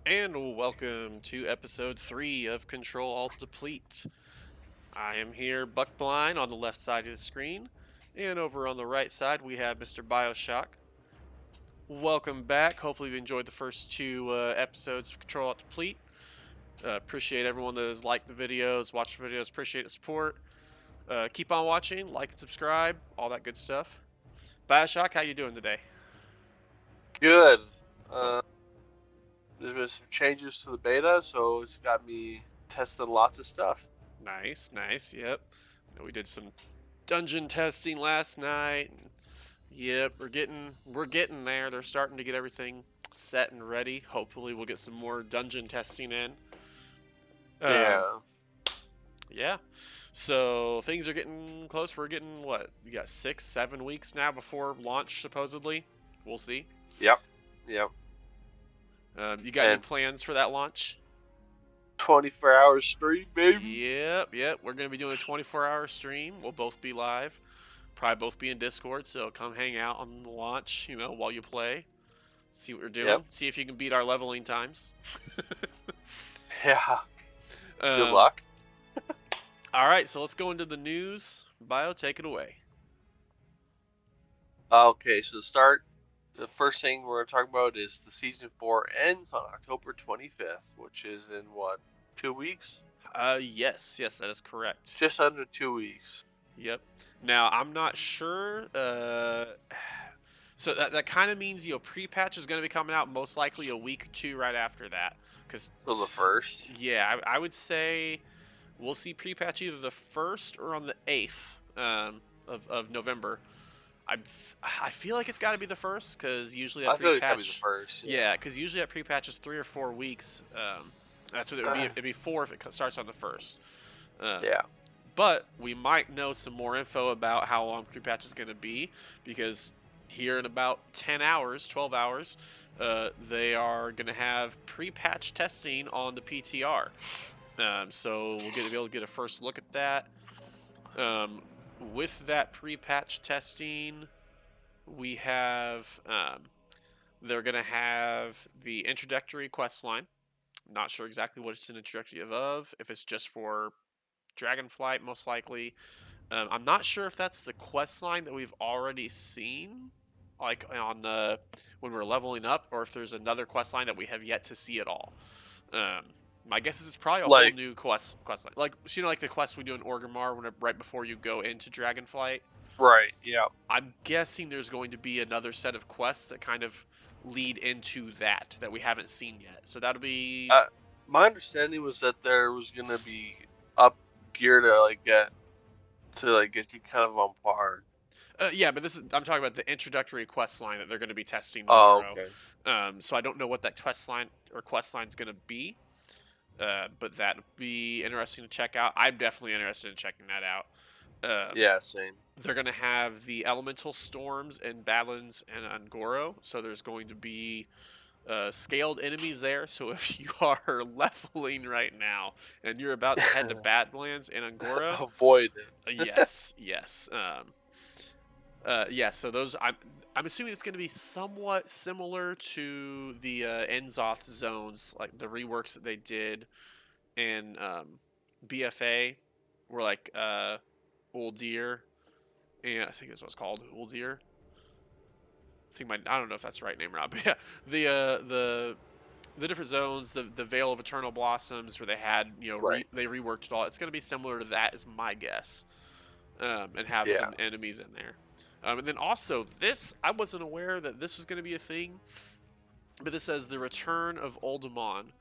And welcome to episode 3 of Control Alt Deplete. I am here, Buckblind, on the left side of the screen, and over on the right side we have Mr. Bioshock. Welcome back. Hopefully you enjoyed the first two episodes of Control Alt Deplete. Appreciate everyone that has liked the videos, watched the videos, appreciate the support. Keep on watching, like and subscribe, all that good stuff. Bioshock, how you doing today? Good. Uh, there's been some changes to the beta, so it's got me testing lots of stuff. Nice, nice, yep. We did some dungeon testing last night. Yep, we're getting there. They're starting to get everything set and ready. Hopefully, we'll get some more dungeon testing in. Um, Yeah. yeah. So things are getting close. We're getting what? We got 6, 7 weeks now before launch, supposedly. We'll see. Yep. Yep. You got any And plans for that launch? 24-hour stream, baby. Yep, yep. We're gonna be doing a 24-hour stream. We'll both be live. Probably both be in Discord. So come hang out on the launch. While you play. See what we're Yep. doing. See if you can beat our leveling times. Yeah. Good um, luck. all right, so let's go into the news. Bio, take it away. Okay, so the first thing we're going to talk about is the season 4 ends on October 25th, which is in what, 2 weeks? Yes, that is correct. Just under 2 weeks. Yep. Now I'm not sure. So that kind of means pre-patch is going to be coming out most likely a week or two right after that. Cause So the first. yeah, I would say we'll see pre-patch either the 1st or on the 8th of November. I feel like it's got to be the 1st because usually that I feel it's going to be the pre-patch. first. Yeah, because usually that pre-patch is 3 or 4 weeks. That's what it would be. It'd be 4 if it starts on the 1st. Yeah. But we might know some more info about how long pre-patch is going to be because here in about 10 hours, 12 hours, they are going to have pre-patch testing on the PTR. So we'll be able to get a first look at that. With that pre-patch testing, we have they're going to have the introductory quest line. Not sure exactly what it's an introductory of. If it's just for Dragonflight, most likely. I'm not sure if that's the quest line that we've already seen, like on the when we're leveling up, or if there's another quest line that we have yet to see at all. Um, my guess is it's probably a whole Like, new quest line, like like the quest we do in Orgrimmar right before you go into Dragonflight. right. Yeah. I'm guessing there's going to be another set of quests that kind of lead into that we haven't seen yet. So that'll be My understanding was that there was gonna be up gear to get you kind of on par. yeah, but I'm talking about the introductory quest line that they're going to be testing Oh, tomorrow. okay. So I don't know what that quest line is going to be, but that'd be interesting to check out. I'm definitely interested in checking that out. Yeah, same. They're going to have the elemental storms and Badlands and Angoro, so there's going to be scaled enemies there. So if you are leveling right now and you're about to head to Badlands and Angora, Avoid it. yes. Yeah, so those I'm assuming it's going to be somewhat similar to the Enzoth zones, like the reworks that they did in BFA, were like Uldir, and I think that's what it's called, Uldir. I don't know if that's the right name or not, but yeah, the different zones, the Veil of Eternal Blossoms, where they had Right. they reworked it all. It's going to be similar to that, is my guess, and have Yeah. some enemies in there. And then also this, I wasn't aware that this was going to be a thing, but this says the return of Oldemon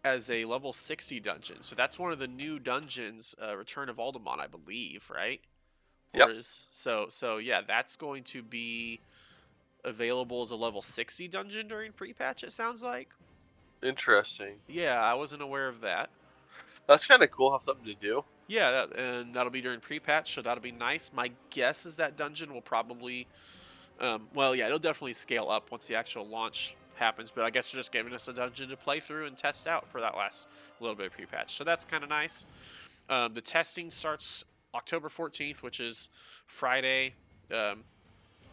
as a level 60 dungeon. So that's one of the new dungeons, Return of Oldemon, I believe, right? Or Yep. is so yeah, that's going to be available as a level 60 dungeon during pre-patch, it sounds like. Interesting. Yeah, I wasn't aware of that. That's kind of cool. Have something to do. Yeah, and that'll be during pre-patch, so that'll be nice. My guess is that dungeon will probably well, yeah, it'll definitely scale up once the actual launch happens, but I guess they're just giving us a dungeon to play through and test out for that last little bit of pre-patch. So that's kind of nice. The testing starts October 14th, which is Friday.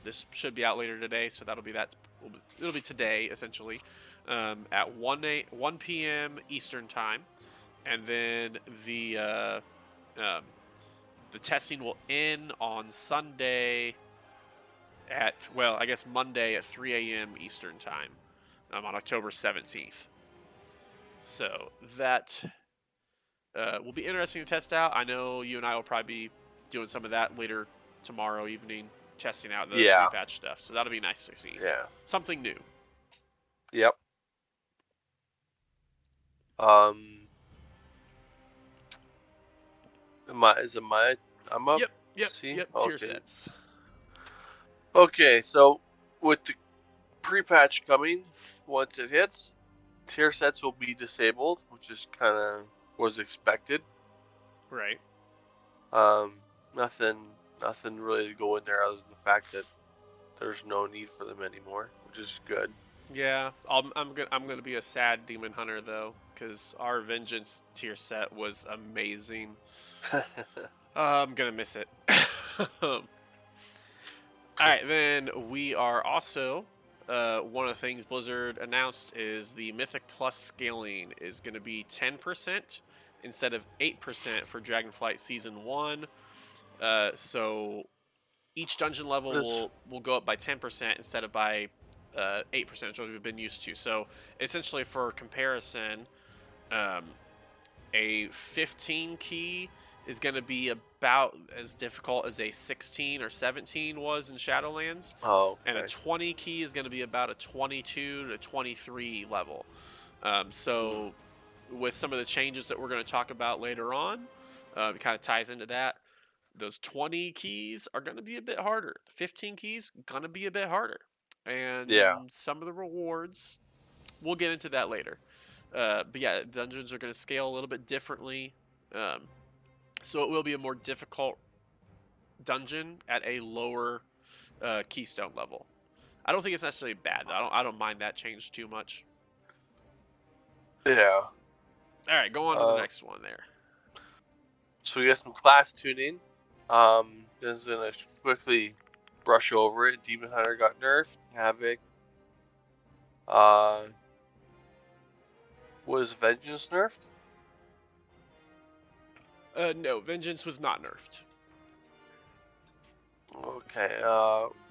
This should be out later today, so that'll be that. It'll be today, essentially. at 1 p.m. Eastern time, and then um, the testing will end on Sunday at, well, I guess Monday at 3 a.m. Eastern time, on October 17th. So that will be interesting to test out. I know you and I will probably be doing some of that later tomorrow evening, testing out the Yeah. pre-patch stuff. So that'll be nice to see. Yeah. Something new. Yep. Um. Is it my? I'm up. Yep, yep, See. yep. Tier Okay. sets. Okay. So with the pre-patch coming, once it hits, tier sets will be disabled, which is kind of was expected. Right. Nothing really to go in there other than the fact that there's no need for them anymore, which is good. Yeah, I'm gonna be a sad demon hunter though, because our vengeance tier set was amazing. I'm gonna miss it. All right, then we are also one of the things Blizzard announced is the Mythic Plus scaling is going to be 10% instead of 8% for Dragonflight Season 1. So each dungeon level What is? will go up by 10% instead of by 8%, which we've been used to. So essentially, for comparison, um, a 15 key is going to be about as difficult as a 16 or 17 was in Shadowlands, Oh, and a okay. 20 key is going to be about a 22 to 23 level. Hmm. So, with some of the changes that we're going to talk about later on, it kind of ties into that. Those 20 keys are going to be a bit harder. 15 keys going to be a bit harder, Yeah. and some of the rewards, we'll get into that later. But yeah, dungeons are going to scale a little bit differently. Um, so it will be a more difficult dungeon at a lower keystone level. I don't think it's necessarily bad. I don't mind that change too much. Yeah. All right, go on to the Uh. next one there. So we got some class tuning. Just gonna quickly brush over it. Demon Hunter got nerfed. Havoc. Uh. Was Vengeance nerfed? No, Vengeance was not nerfed. Okay.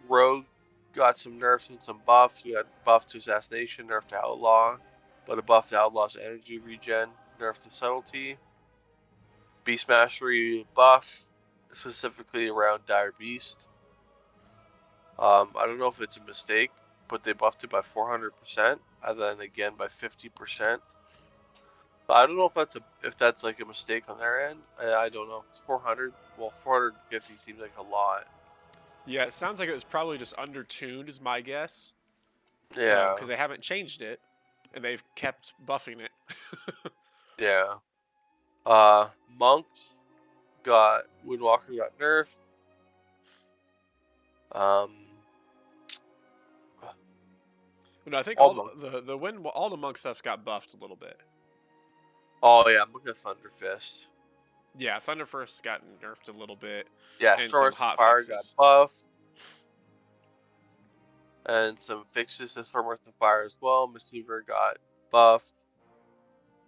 Rogue got some nerfs and some buffs. We got buff to assassination, nerf to outlaw, but a buff to outlaw's energy regen, nerf to subtlety. Beast mastery buff, specifically around dire beast. I don't know if it's a mistake, but they buffed it by 400%, and then again by 50%. I don't know if that's like a mistake on their end. I don't know. It's 400. Well, 450 seems like a lot. Yeah, it sounds like it was probably just undertuned, is my guess, Yeah. because they haven't changed it, and they've kept buffing it. Yeah. Monks got Woodwalker got nerfed. Um, No, I think all all monks. all the monk stuff got buffed a little bit. Oh yeah, I'm looking at Thunder Fist. Yeah, Thunder First got nerfed a little bit, Yeah, and some Storm's hot Fire got fixes. buffed, and some fixes to Storm's Fire as well. Mischievous got buffed.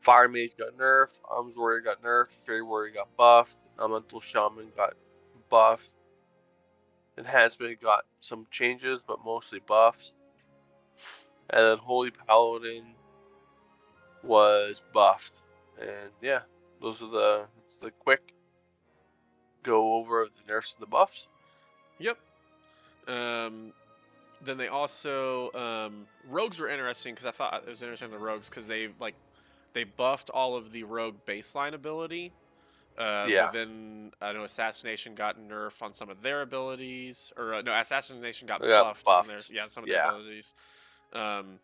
Fire Mage got nerfed. Arms Warrior got nerfed. Fairy Warrior got buffed. Elemental Shaman got buffed. Enhancement got some changes, but mostly buffs. And then Holy Paladin was buffed. And yeah, those are the quick go over of the nerfs and the buffs. Yep. Then they also rogues were interesting because I thought it was interesting the rogues because they buffed all of the rogue baseline ability. Yeah, But then I know assassination got nerfed on some of their abilities, or no, assassination got they got buffed on their buffed. some of their Yeah, abilities. Um,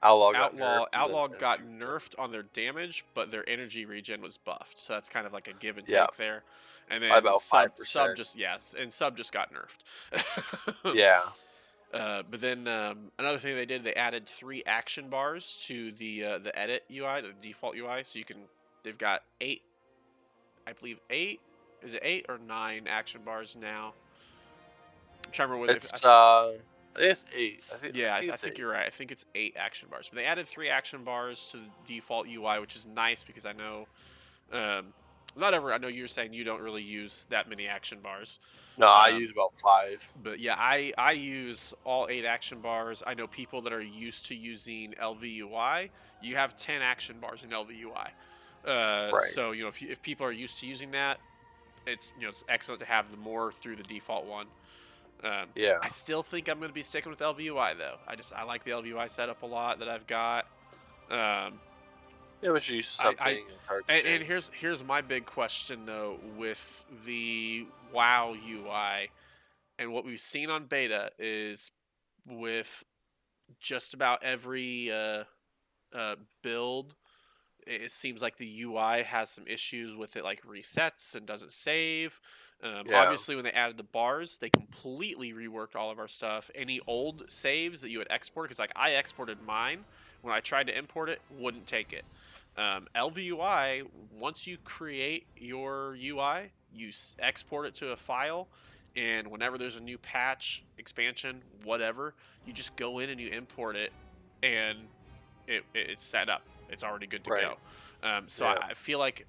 Outlaw got nerfed, and then Outlaw got energy regen. nerfed on their damage, but their energy regen was buffed. So that's kind of like a give and Yeah, take there. And by then about sub 5%. just yes, and sub just got nerfed. Yeah, But then another thing they did, they added 3 action bars to the edit UI, the default UI. So you can, they've got 8, I believe 8. Is it 8 or 9 action bars now? I'm trying to remember what it's I think it's 8. Yeah, I think I it's think 8. you're right. I think it's 8 action bars. But they added 3 action bars to the default UI, which is nice because I know, um, not ever. I know you're saying you don't really use that many action bars. No, I Um, use about 5. but yeah, I use all 8 action bars. I know people that are used to using LVUI. You have 10 action bars in LVUI. Right. So if people are used to using that, it's excellent to have the more through the default one. Yeah. I still think I'm going to be sticking with LVUI though. I like the LVUI setup a lot that I've got. Um, Yeah, but you're used to I something. It's hard to and change. here's my big question though with the WoW UI and what we've seen on beta is with just about every build. It seems like the UI has some issues with it, like resets and doesn't save. Yeah. Obviously, when they added the bars, they completely reworked all of our stuff. Any old saves that you would export, because like I exported mine, when I tried to import it, wouldn't take it. LVUI, once you create your UI, you export it to a file, and whenever there's a new patch, expansion, whatever, you just go in and you import it, and it's set up. It's already good to Right. go. So Yeah. I feel like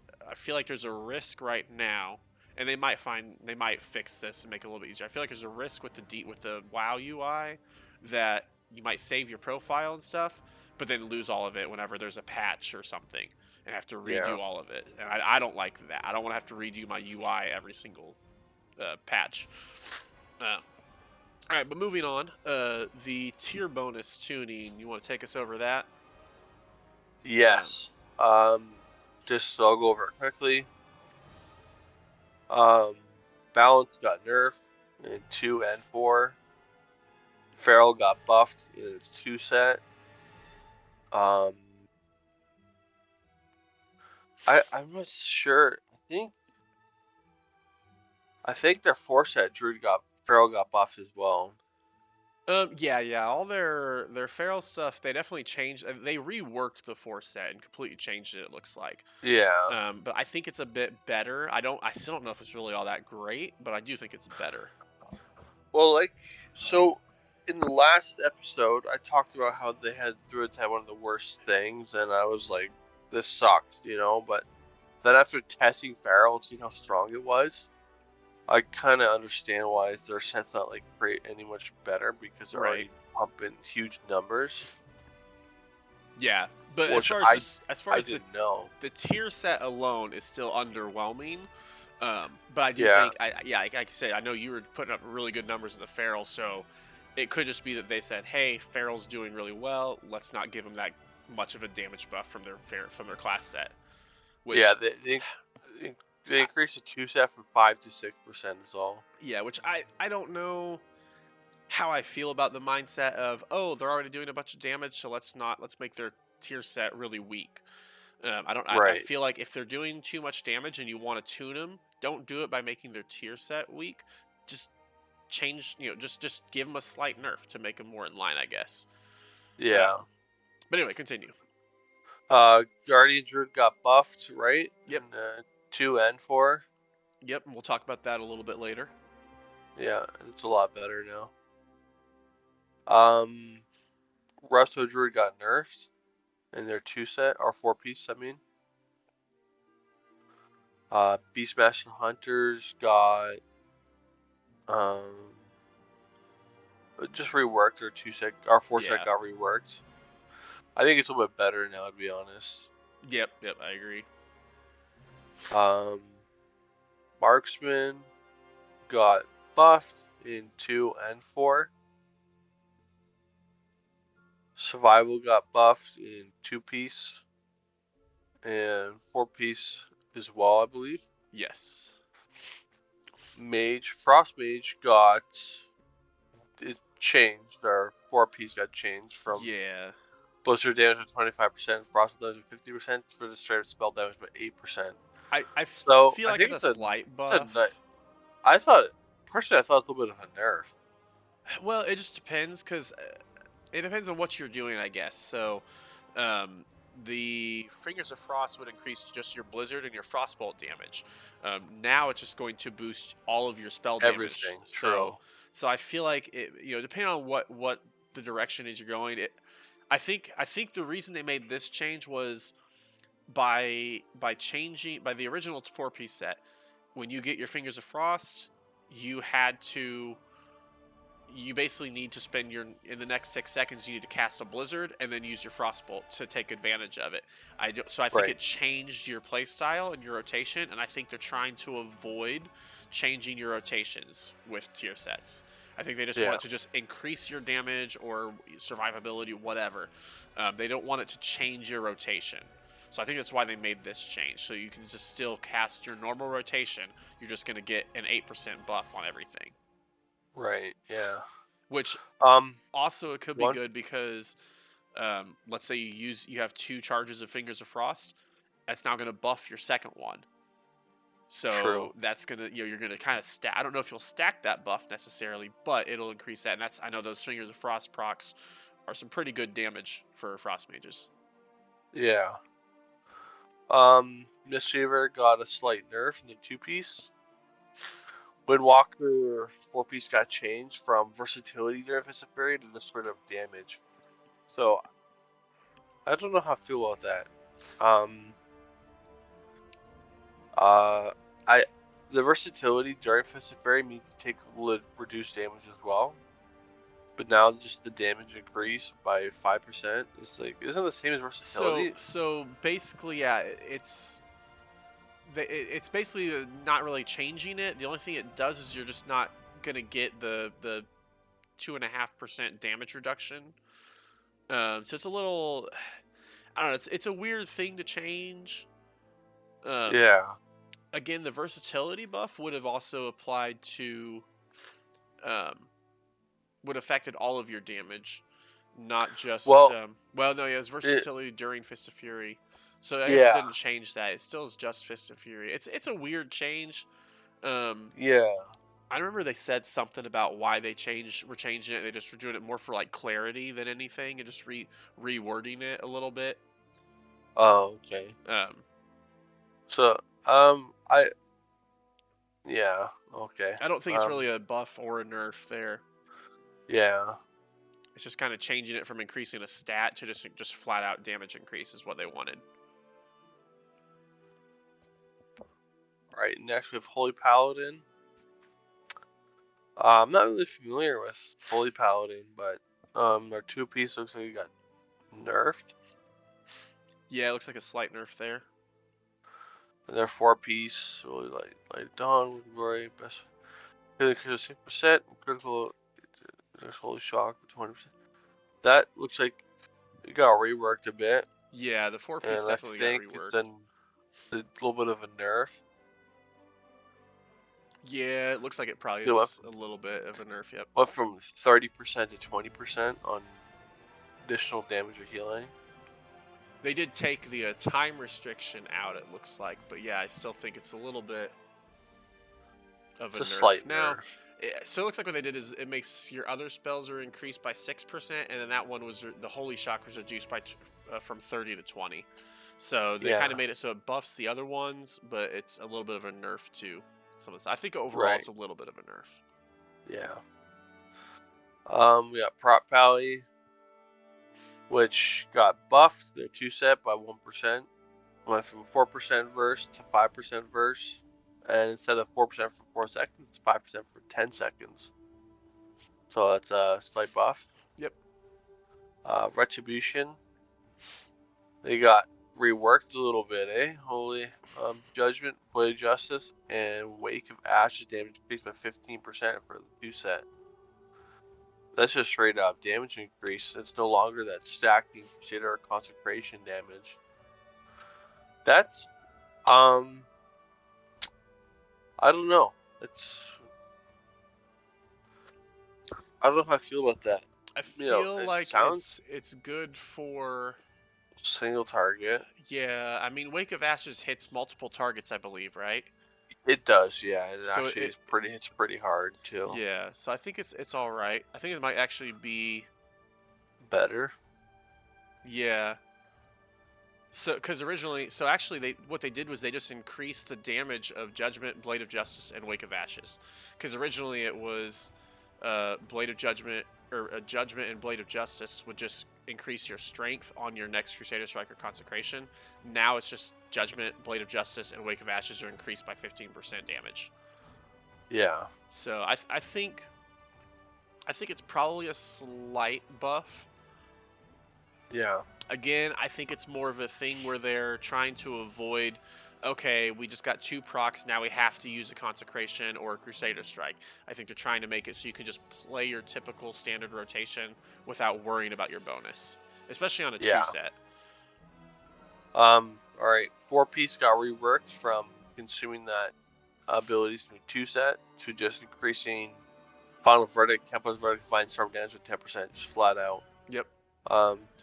there's a risk right now, and they might fix this and make it a little bit easier. I feel like there's a risk with with the WoW UI that you might save your profile and stuff, but then lose all of it whenever there's a patch or something, and have to Yeah. redo all of it. And I don't like that. I don't want to have to redo my UI every single patch. Uh, all right, but moving on. The tier bonus tuning. You want to take us over that? Um, Yes. Just so I'll go over it quickly. Um, Balance got nerfed in 2 and 4. Feral got buffed in its 2 set. Um, I'm not sure. I think their 4 set Feral got buffed as well. yeah. All their feral stuff, they definitely changed. They reworked the force set and completely changed it. It looks like, Yeah. but I think it's a bit better. I still don't know if it's really all that great, but I do think it's better. Well, so in the last episode, I talked about how Druids had one of the worst things, and I was like, this sucks, But then after testing Feral and seeing how strong it was, I kind of understand why their set's not like great any much better because they're Right. already pumping huge numbers, Yeah, but as which far as I didn't know. the tier set alone is still underwhelming. But I do Yeah, think, like I said, I know you were putting up really good numbers in the feral, so it could just be that they said, "Hey, feral's doing really well. Let's not give them that much of a damage buff from from their class set." yeah. Which, They I, increased the 2 set from 5 to 6% is all. yeah, which I don't know how I feel about the mindset of, oh, they're already doing a bunch of damage, so let's make their tier set really weak. I don't. I Right. feel like if they're doing too much damage and you want to tune them, don't do it by making their tier set weak. Just change. Just give them a slight nerf to make them more in line, I guess. Yeah. Um, but anyway, continue. Guardian Druid got buffed, right? Yep. In 2 and 4. Yep. And we'll talk about that a little bit later. Yeah, it's a lot better now. Um, Resto Druid got nerfed in their 2 set, or 4-piece, I mean. Beastmaster Hunters got um just reworked. Their 2 set, our 4 set Yeah. got reworked. I think it's a little bit better now, to be honest. Yep. Yep. I agree. Um, Marksman got buffed in 2 and 4. Survival got buffed in 2-piece and 4-piece as well, I believe. Yes. Frost Mage got it changed. Our 4-piece got changed from Yeah. blister damage by 25%, frost damage by 50% for the straight spell damage by 8%. I So feel I like think it's a slight it's a buff. I thought personally I thought it's a little bit of a nerf. Well, it just depends because it depends on what you're doing, I guess. So, um, the Fingers of Frost would increase just your Blizzard and your Frostbolt damage. Now it's just going to boost all of your spell damage. Everything. So, True. so I feel like it, depending on what the direction is you're going, I think the reason they made this change was by the original 4-piece set. When you get your Fingers of Frost, you had to you basically need to spend your in the next 6 seconds you need to cast a blizzard and then use your frostbolt to take advantage of it. So I think Right. it changed your play style and your rotation, and I think they're trying to avoid changing your rotations with tier sets. I think they just want Yeah. it to just increase your damage or survivability, whatever. They don't want it to change your rotation. So I think that's why they made this change. So you can just still cast your normal rotation. You're just going to get an 8% buff on everything, Right. Yeah. which Um. also it could be One. good because let's say you have 2 charges of Fingers of Frost. That's now going to buff your second one. True. So that's gonna you're gonna kind of stack. I don't know if you'll stack that buff necessarily, but it'll increase that. And I know those Fingers of Frost procs are some pretty good damage for Frost mages. Yeah. Mistweaver got a slight nerf in the 2-piece. Windwalker 4-piece got changed from versatility during Festive Period to just sort of damage. So I don't know how I feel about that. Um. Uh. I. The versatility during Festive Period means you take reduced damage as well. But now just the damage increase by 5%. It's like isn't the same as So versatility? so basically, yeah, it's basically not really changing it. The only thing it does is you're just not gonna get the 2.5% damage reduction. So it's a little, I don't know. It's a weird thing to change. Um, Yeah. Again, the versatility buff would have also applied to, um, would affected all of your damage, not just. Well, Well, no, yeah, it's it, versatility during Fist of Fury. So I guess it yeah. didn't change that. It still is just Fist of Fury. It's a weird change. Um, Yeah. I remember they said something about why were changing it. They just were doing it more for like clarity than anything, and just rewording it a little bit. Oh, okay. Um, So, yeah, okay. I don't think it's really a buff or a nerf there. Yeah. It's just kind of changing it from increasing a stat to just flat out damage increase is what they wanted. All right. Next we have Holy Paladin. I'm not really familiar with Holy Paladin, but their 2-piece looks like it got nerfed, Yeah, it looks like a slight nerf there. and their 4-piece really light dawn, glory, best critical 6%, critical holy shock 20%. That looks like it got reworked a bit, Yeah, the 4-piece and I definitely got think it's reworked. done a little bit of a nerf. Yeah, it looks like it probably It is a little bit of a nerf. Yep. went from 30% to 20% on additional damage or healing. They did take the time restriction out, it looks like, but yeah, I still think it's a little bit of a It's a nerf. slight Now, nerf. so it looks like what they did is it makes your other spells are increased by 6%, and then that one was the Holy Shock was reduced by from 30 to 20. So they kind Yeah, of made it so it buffs the other ones, but it's a little bit of a nerf to some of this. I think overall right. it's a little bit of a nerf. Yeah. We got Prop Pally, which got buffed. Their 2-set by 1%. Went from 4% verse to 5% verse. And instead of 4% for 4 seconds, it's 5% for 10 seconds. So that's a slight buff. Yep. Retribution. They got reworked a little bit, eh? Holy Judgment, Blade of Justice, and Wake of Ashes damage increased by 15% for the 2-set. That's just straight up damage increase. It's no longer that stacking Crusader or consecration damage. That's I don't know. I don't know how I feel about that. I You know, feel it like sounds it's good for, single target. yeah. I mean, Wake of Ashes hits multiple targets, I believe, right? It does, yeah. It So actually is pretty. It's pretty hard too. yeah. So I think it's all right. I think it might actually be, Better. yeah. So, because originally, so actually, what they did was they just increased the damage of Judgment, Blade of Justice, and Wake of Ashes. Because originally it was Blade of Judgment or Judgment and Blade of Justice would just increase your strength on your next Crusader Strike or Consecration. Now it's just Judgment, Blade of Justice, and Wake of Ashes are increased by 15% damage. Yeah. So I think it's probably a slight buff. Yeah. Again, I think it's more of a thing where they're trying to avoid, okay, we just got 2 procs, now we have to use a Consecration or a Crusader Strike. I think they're trying to make it so you can just play your typical standard rotation without worrying about your bonus, especially on a 2 Yeah. set. All right. 4-piece got reworked from consuming that abilities to 2 set to just increasing Final Verdict, Kempo's Verdict, Fine Storm damage with 10%, just flat out. Yep.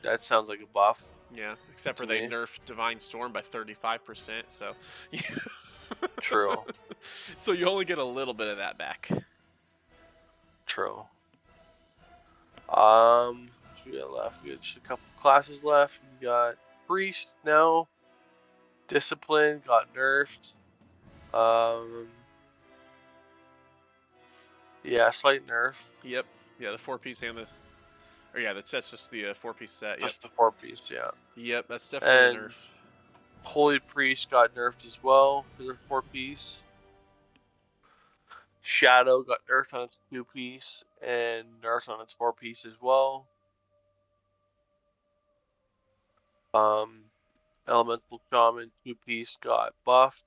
That sounds like a buff Yeah, except for to they me. nerfed Divine Storm by 35%, so True. so you only get a little bit of that back. True. What we got left? We got just a couple classes left. We got Priest now. Discipline got nerfed. Yeah, slight nerf. Yep. Yeah, the 4-piece and the that's just the 4-piece set. Yep. Just the 4-piece, yeah. Yep, that's definitely a And nerf. Holy Priest got nerfed as well for their 4-piece. Shadow got nerfed on its 2-piece and nerfed on its 4-piece as well. Elemental Shaman 2-piece got buffed.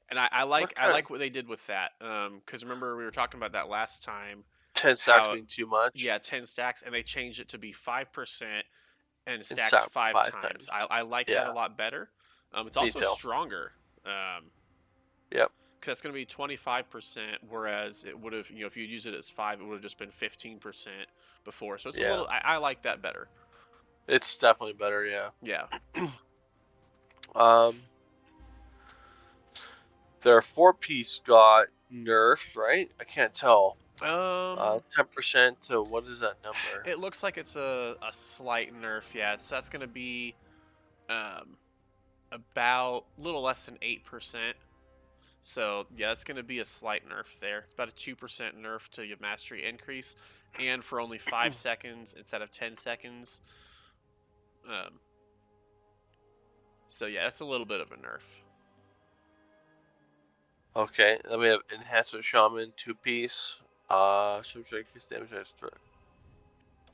And I like what they did with that. Because remember we were talking about that last time. 10 stacks How being too much. yeah, 10 stacks, and they changed it to be 5% and And stacks stack 5 5 times. times. I like that a Yeah. lot better. It's Me also too. stronger. Yep. Because that's going to be 25%, whereas it would have, if you use it as 5, it would have just been 15% before. So it's a little, I like that better. It's definitely better, yeah. Yeah. Their 4-piece got nerfed, right? I can't tell. 10% to what is that number? It looks like it's a slight nerf, yeah. So that's going to be about a little less than 8%. So yeah, that's going to be a slight nerf there. About a 2% nerf to your mastery increase, and for only 5 seconds instead of 10 seconds. So yeah, that's a little bit of a nerf. Okay, then we have Enhancer Shaman 2-piece. Subject his damage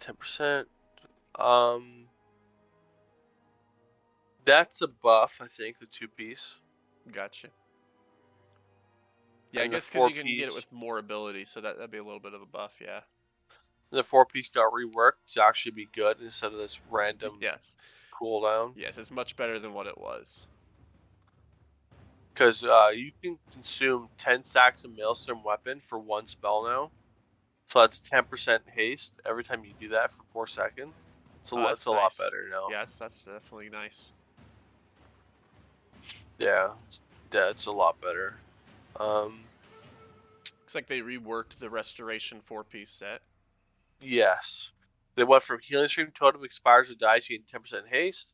10%. That's a buff, I think, the 2-piece. Gotcha. Yeah, And I guess because you can get it with more ability, so that'd be a little bit of a buff, yeah. The 4-piece got reworked to actually be good instead of this random cooldown. Yes, it's much better than what it was. Because you can consume 10 stacks of Maelstrom Weapon for 1 spell now. So that's 10% haste every time you do that for 4 seconds. So it's a lot better now. Yeah, that's definitely nice. Yeah, it's a lot better. Looks like they reworked the Restoration 4-piece set. Yes. They went from Healing Stream Totem expires or dies, you get 10% haste,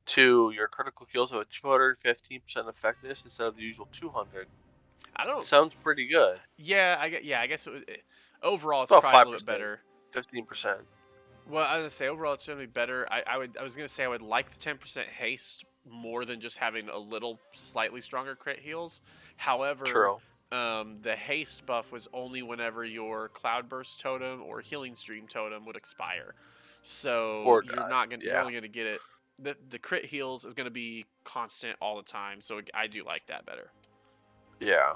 to your critical kills have a 215% effectiveness instead of the usual 200. I don't. Sounds pretty good. Yeah, I guess overall it's about probably 5%, a little bit better. 15%. Well, I was gonna say overall it's gonna be better. I was gonna say I would like the 10% haste more than just having a little slightly stronger crit heals. However, True. The haste buff was only whenever your Cloudburst totem or Healing Stream totem would expire. So you're not gonna you're only gonna get it. The crit heals is gonna be constant all the time. So I do like that better. Yeah.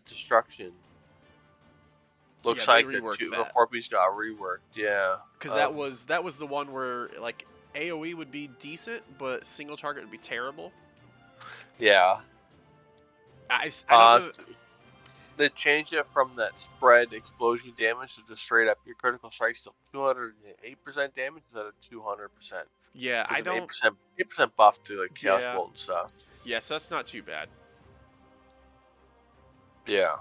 Destruction. Looks like the 4-piece got reworked. Yeah. Because that was the one where like AOE would be decent, but single target would be terrible. Yeah. I don't know. They changed it from that spread explosion damage to just straight up your critical strike still 208% damage instead of 200%. Yeah, I don't. 8% buff to like Chaos Bolt and stuff. Yeah, so that's not too bad. Yeah.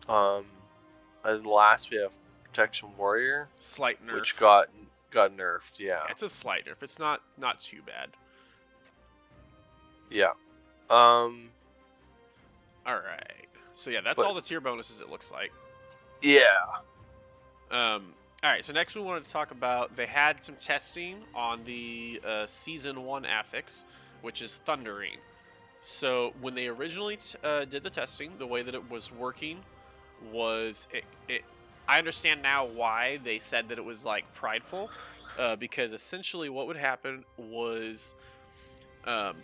And last we have Protection Warrior, slight nerf, which got got nerfed. Yeah. Yeah, it's a slight nerf. It's not too bad. Yeah. All right. So yeah, that's But all the tier bonuses it looks like. yeah. All right. So next we wanted to talk about they had some testing on the season 1 affix, which is thundering. So when they originally did the testing, the way that it was working was it. I understand now why they said that it was like prideful, because essentially what would happen was um,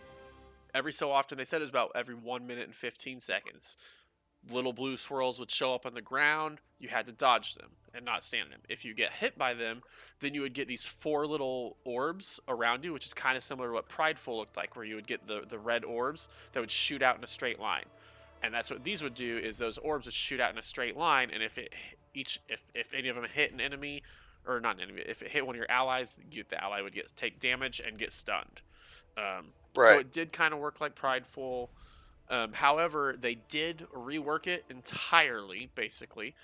every so often they said it was about every 1 minute and 15 seconds. Little blue swirls would show up on the ground. You had to dodge them and not stand them. If you get hit by them, then you would get these 4 little orbs around you, which is kind of similar to what Prideful looked like, where you would get the red orbs that would shoot out in a straight line. And that's what these would do is those orbs would shoot out in a straight line, and if any of them hit an enemy, or not an enemy, if it hit one of your allies, the ally would take damage and get stunned. So Right. it did kind of work like Prideful. However, they did rework it entirely, basically,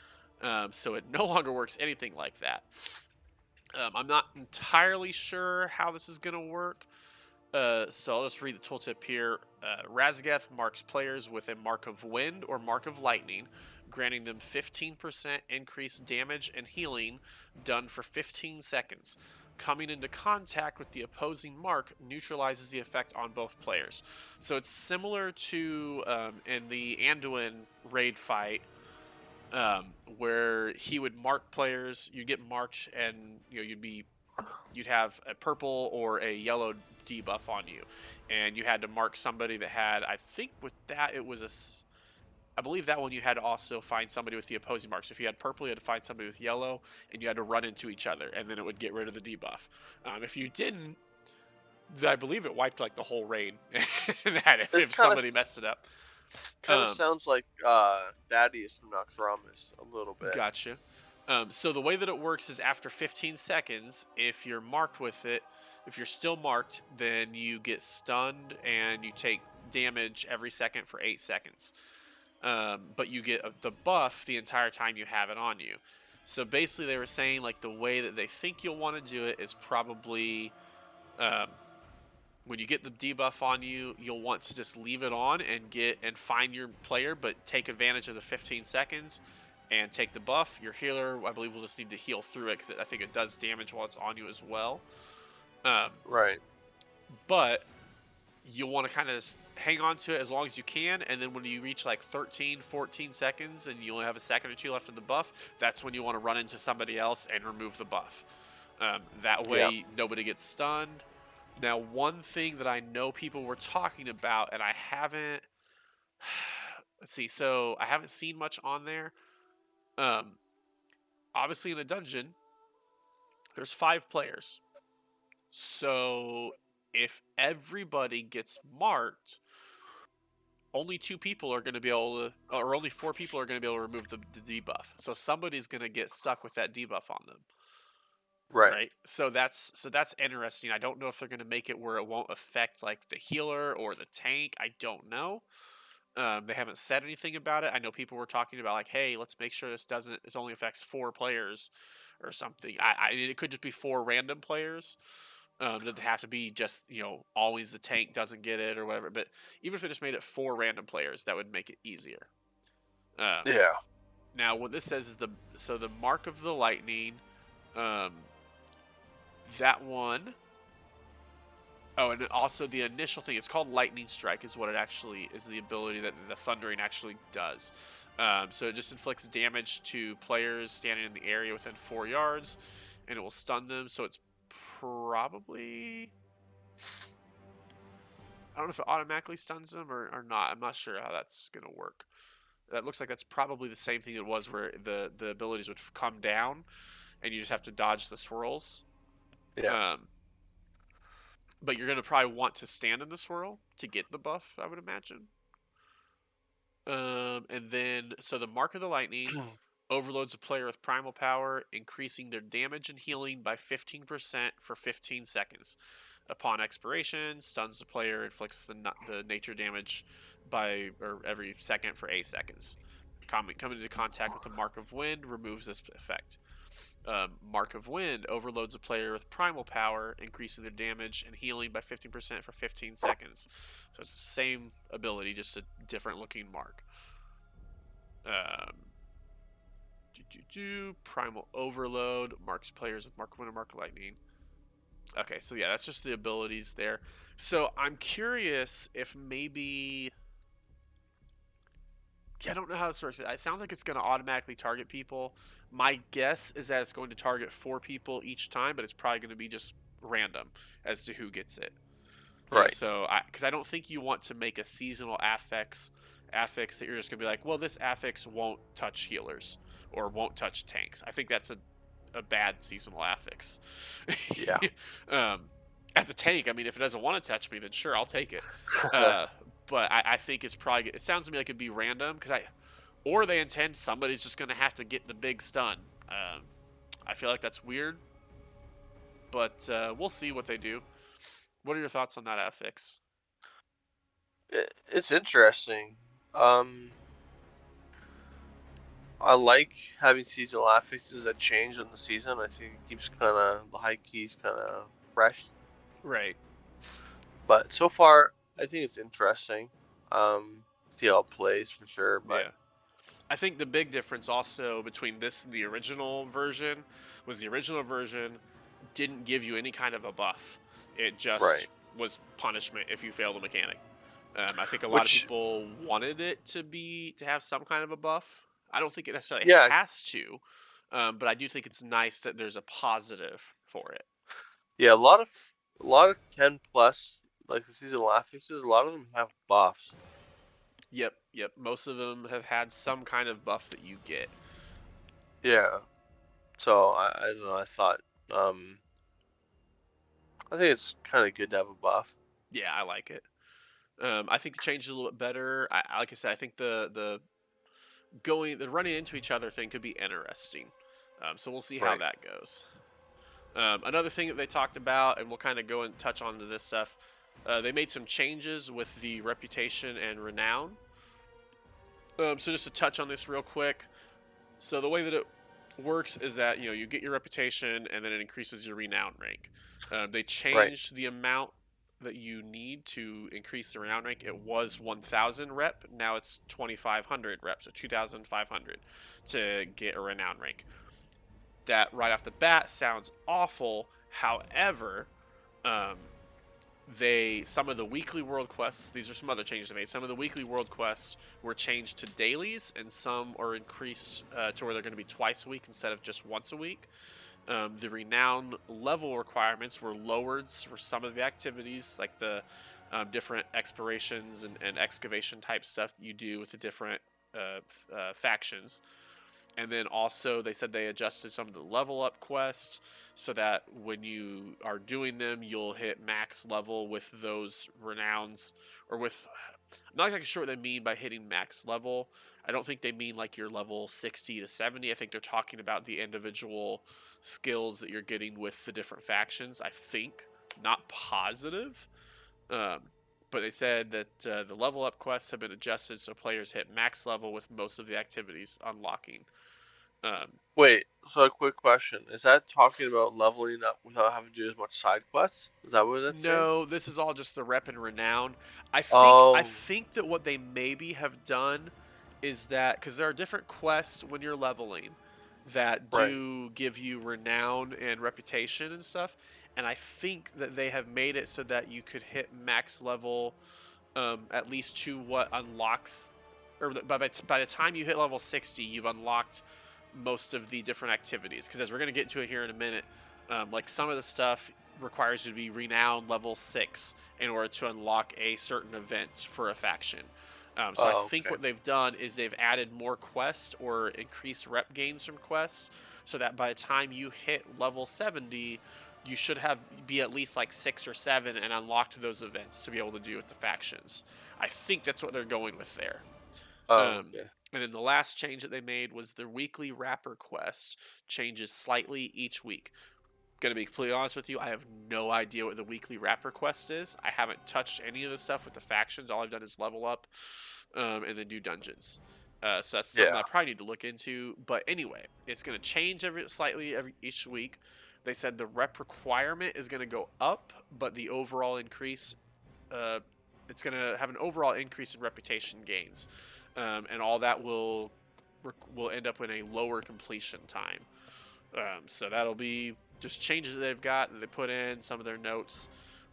so it no longer works anything like that. I'm not entirely sure how this is going to work, so I'll just read the tooltip here. Razgeth marks players with a Mark of Wind or Mark of Lightning, granting them 15% increased damage and healing done for 15 seconds. Coming into contact with the opposing mark neutralizes the effect on both players. So it's similar to in the Anduin raid fight, where he would mark players. You get marked, and you'd have a purple or a yellow debuff on you, and you had to mark somebody that had. I think with that it was I believe that one you had to also find somebody with the opposing marks. If you had purple, you had to find somebody with yellow, and you had to run into each other, and then it would get rid of the debuff. If you didn't, I believe it wiped like the whole raid. That It if somebody messed it up. kind of Um, sounds like Thaddeus from Noxramas a little bit. Gotcha. So the way that it works is after 15 seconds, if you're marked with it, if you're still marked, then you get stunned and you take damage every second for 8 seconds. But you get the buff the entire time you have it on you. So basically, they were saying like the way that they think you'll want to do it is probably um, when you get the debuff on you, you'll want to just leave it on and find your player, but take advantage of the 15 seconds and take the buff. Your healer, I believe, will just need to heal through it because I think it does damage while it's on you as well. Um, Right. but you'll want to kind of hang on to it as long as you can, and then when you reach like 13, 14 seconds and you only have a second or two left of the buff, that's when you want to run into somebody else and remove the buff. That Yeah. way, nobody gets stunned. Now, one thing that I know people were talking about, and I haven't, let's see, so I haven't seen much on there. Um, Obviously, in a dungeon, there's 5 players. So if everybody gets marked, only 2 people are going to be able to, or only 4 people are going to be able to remove the debuff. So somebody's going to get stuck with that debuff on them. Right. Right. So that's interesting. I don't know if they're going to make it where it won't affect like the healer or the tank. I don't know. They haven't said anything about it. I know people were talking about like, hey, let's make sure this only affects 4 players or something. It could just be 4 random players. It doesn't have to be just always the tank doesn't get it or whatever. But even if they just made it 4 random players, that would make it easier. Um, Yeah. Now what this says is the mark of the lightning. Um, that one. Oh, and also the initial thing, it's called Lightning Strike, is what it actually is, the ability that the Thundering actually does. So it just inflicts damage to players standing in the area within 4 yards, and it will stun them. So it's probably. I don't know if it automatically stuns them or not. I'm not sure how that's going to work. That looks like that's probably the same thing it was where the abilities would come down, and you just have to dodge the swirls. Yeah. Um, but you're going to probably want to stand in the swirl to get the buff, I would imagine. And then, so the Mark of the Lightning overloads a player with primal power, increasing their damage and healing by 15% for 15 seconds. Upon expiration, stuns the player, inflicts the nature damage by or every second for 8 seconds. Coming into contact with the Mark of Wind removes this effect. Mark of Wind overloads a player with primal power, increasing their damage and healing by 15% for 15 seconds. So it's the same ability, just a different looking mark. Um, Primal Overload marks players with Mark of Wind or Mark of Lightning. Okay, so yeah, that's just the abilities there. So I'm curious if maybe. Yeah, I don't know how this works. It sounds like it's going to automatically target people. My guess is that it's going to target 4 people each time, but it's probably going to be just random as to who gets it. Right. So because I don't think you want to make a seasonal affix that you're just gonna be like, well, this affix won't touch healers or won't touch tanks. I think that's a bad seasonal affix. Yeah. um, as a tank, I mean, if it doesn't want to touch me, then sure, I'll take it. Uh, but I think it's probably. It sounds to me like it'd be random or they intend somebody's just gonna have to get the big stun. I feel like that's weird, but we'll see what they do. What are your thoughts on that affix? It's interesting. Um, I like having seasonal affixes that change in the season. I think it keeps kind of the high keys kind of fresh. Right. But so far, I think it's interesting. See how it plays for sure. But Yeah. I think the big difference also between this and the original version was the original version didn't give you any kind of a buff. It just right, was punishment if you failed a mechanic. I think a lot of which people wanted it to have some kind of a buff. I don't think it necessarily yeah, has to, but I do think it's nice that there's a positive for it. yeah, a lot of 10 plus like the seasonal affixes. A lot of them have buffs. Yep, yep. Most of them have had some kind of buff that you get. Yeah. So I don't know. Um I think it's kind of good to have a buff. Yeah, I like it. I think the change is a little bit better. Like I said, I think the running into each other thing could be interesting. So we'll see how Right. that goes. Another thing that they talked about, and we'll kind of go and touch on to this stuff. They made some changes with the reputation and renown. So just to touch on this real quick. So the way that it works is that you get your reputation and then it increases your renown rank. They Right. changed the amount that you need to increase the renown rank. It was 1,000 rep. Now it's 2,500 reps, so 2,500 to get a renown rank. That right off the bat sounds awful. However, um, some of the weekly world quests. These are some other changes they made. Some of the weekly world quests were changed to dailies, and some are increased to where they're going to be twice a week instead of just once a week. The renown level requirements were lowered for some of the activities, like the different explorations and excavation type stuff that you do with the different factions. And then also, they said they adjusted some of the level up quests so that when you are doing them, you'll hit max level with those renowns, or with. I'm not exactly sure what they mean by hitting max level. I don't think they mean like your level 60 to 70. I think they're talking about the individual skills that you're getting with the different factions. I think. Not positive. Um, but they said that the level up quests have been adjusted so players hit max level with most of the activities unlocking. Um, Wait, so a quick question. Is that talking about leveling up without having to do as much side quests? Is that what that's saying? no, this is all just the rep and renown. I Oh, think that what they maybe have done is that because there are different quests when you're leveling that right. do give you renown and reputation and stuff, and I think that they have made it so that you could hit max level at least to what unlocks, or by the time you hit level 60, you've unlocked most of the different activities. Because as we're going to get to it here in a minute, like some of the stuff requires you to be renowned level 6 in order to unlock a certain event for a faction. So I Oh, think okay. what they've done is they've added more quests or increased rep gains from quests so that by the time you hit level 70, you should have be at least like 6 or 7 and unlocked those events to be able to do with the factions. I think that's what they're going with there. Oh, Um, okay. and then the last change that they made was the weekly wrapper quest changes slightly each week. Gonna be completely honest with you, I have no idea what the weekly wrapper quest is. I haven't touched any of the stuff with the factions. All I've done is level up and then do dungeons. So that's something Yeah. I probably need to look into. But anyway, it's going to change slightly every each week. They said the rep requirement is going to go up, but the overall increase, uh, it's going to have an overall increase in reputation gains, and all that will end up in a lower completion time. So that'll be just changes that they've got that they put in some of their notes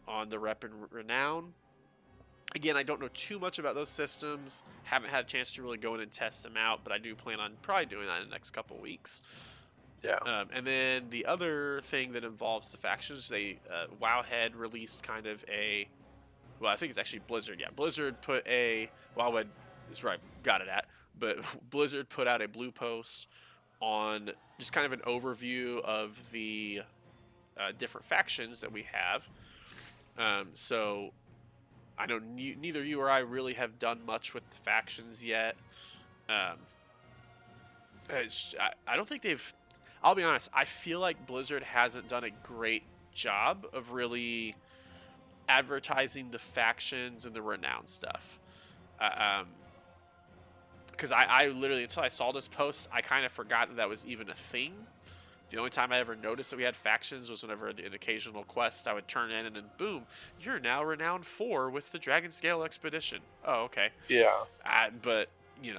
on the rep and renown. Again, I don't know too much about those systems. Haven't had a chance to really go in and test them out, but I do plan on probably doing that in the next couple weeks. Yeah. And then the other thing that involves the factions, Wowhead released kind of a, well, I think it's actually Blizzard. Yeah, Blizzard put a Wowhead is right, got it at, but Blizzard put out a blue post on just kind of an overview of the different factions that we have. So I know neither you or I really have done much with the factions yet. Um, I don't think they've. I'll be honest. I feel like Blizzard hasn't done a great job of really advertising the factions and the renown stuff. Uh, um, because I literally until I saw this post, I kind of forgot that was even a thing. The only time I ever noticed that we had factions was whenever an occasional quest I would turn in and then boom, you're now renowned 4 with the Dragon Scale Expedition. Oh, okay. Yeah. But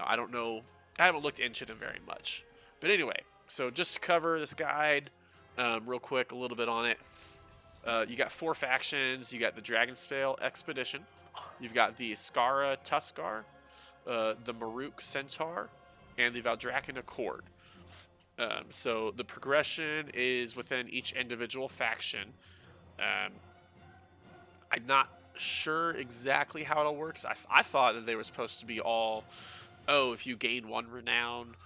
I don't know. I haven't looked into them very much. But anyway, so just to cover this guide, real quick, a little bit on it. You got 4 factions. You got the Dragon Scale Expedition. You've got the Skara Tuskar, the Maruk Centaur, and the Valdraken Accord. So the progression is within each individual faction. Um, I'm not sure exactly how it all works. I thought that they were supposed to be all, oh, if you gain 1 renown,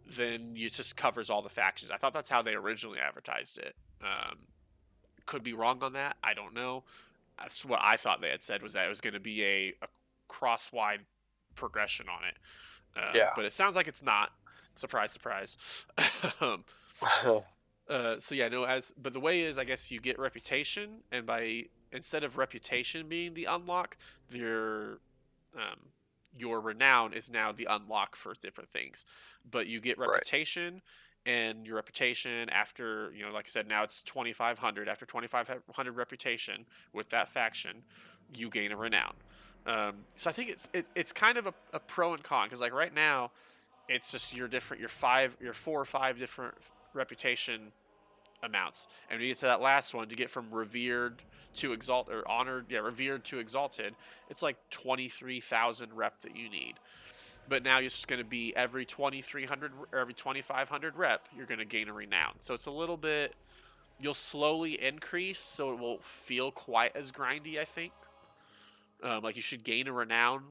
then it just covers all the factions. I thought that's how they originally advertised it. Could be wrong on that. I don't know. That's what I thought they had said was that it was going to be a cross-wide progression on it. Yeah. But it sounds like it's not. Surprise, surprise. um, so yeah, no. But the way is, I guess you get reputation, and by instead of reputation being the unlock, your um, your renown is now the unlock for different things. But you get Right. reputation, and your reputation after like I said, now it's 2,500. After 2,500 reputation with that faction, you gain a renown. So I think it's kind of a pro and con because like right now it's just your 4 or 5 different reputation amounts, and when you get to that last one to get from revered to exalt or honored, yeah, revered to exalted, it's like 23,000 rep that you need. But now it's just going to be every 2,300 or every 2,500 rep, you're going to gain a renown. So it's a little bit, you'll slowly increase, so it won't feel quite as grindy, I think. Like you should gain a renown.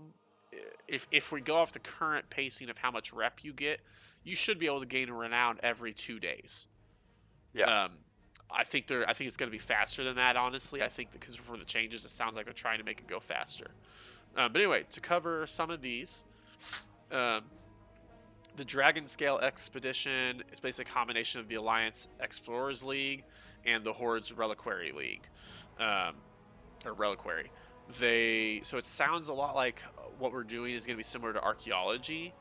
If we go off the current pacing of how much rep you get, you should be able to gain a renown every 2 days. Yeah. Um, I think it's going to be faster than that. Honestly, I think because for the changes, it sounds like they're trying to make it go faster. But anyway, to cover some of these, um, the Dragon Scale Expedition is basically a combination of the Alliance Explorers League and the Hordes Reliquary League, um, or Reliquary. So it sounds a lot like what we're doing is going to be similar to archaeology,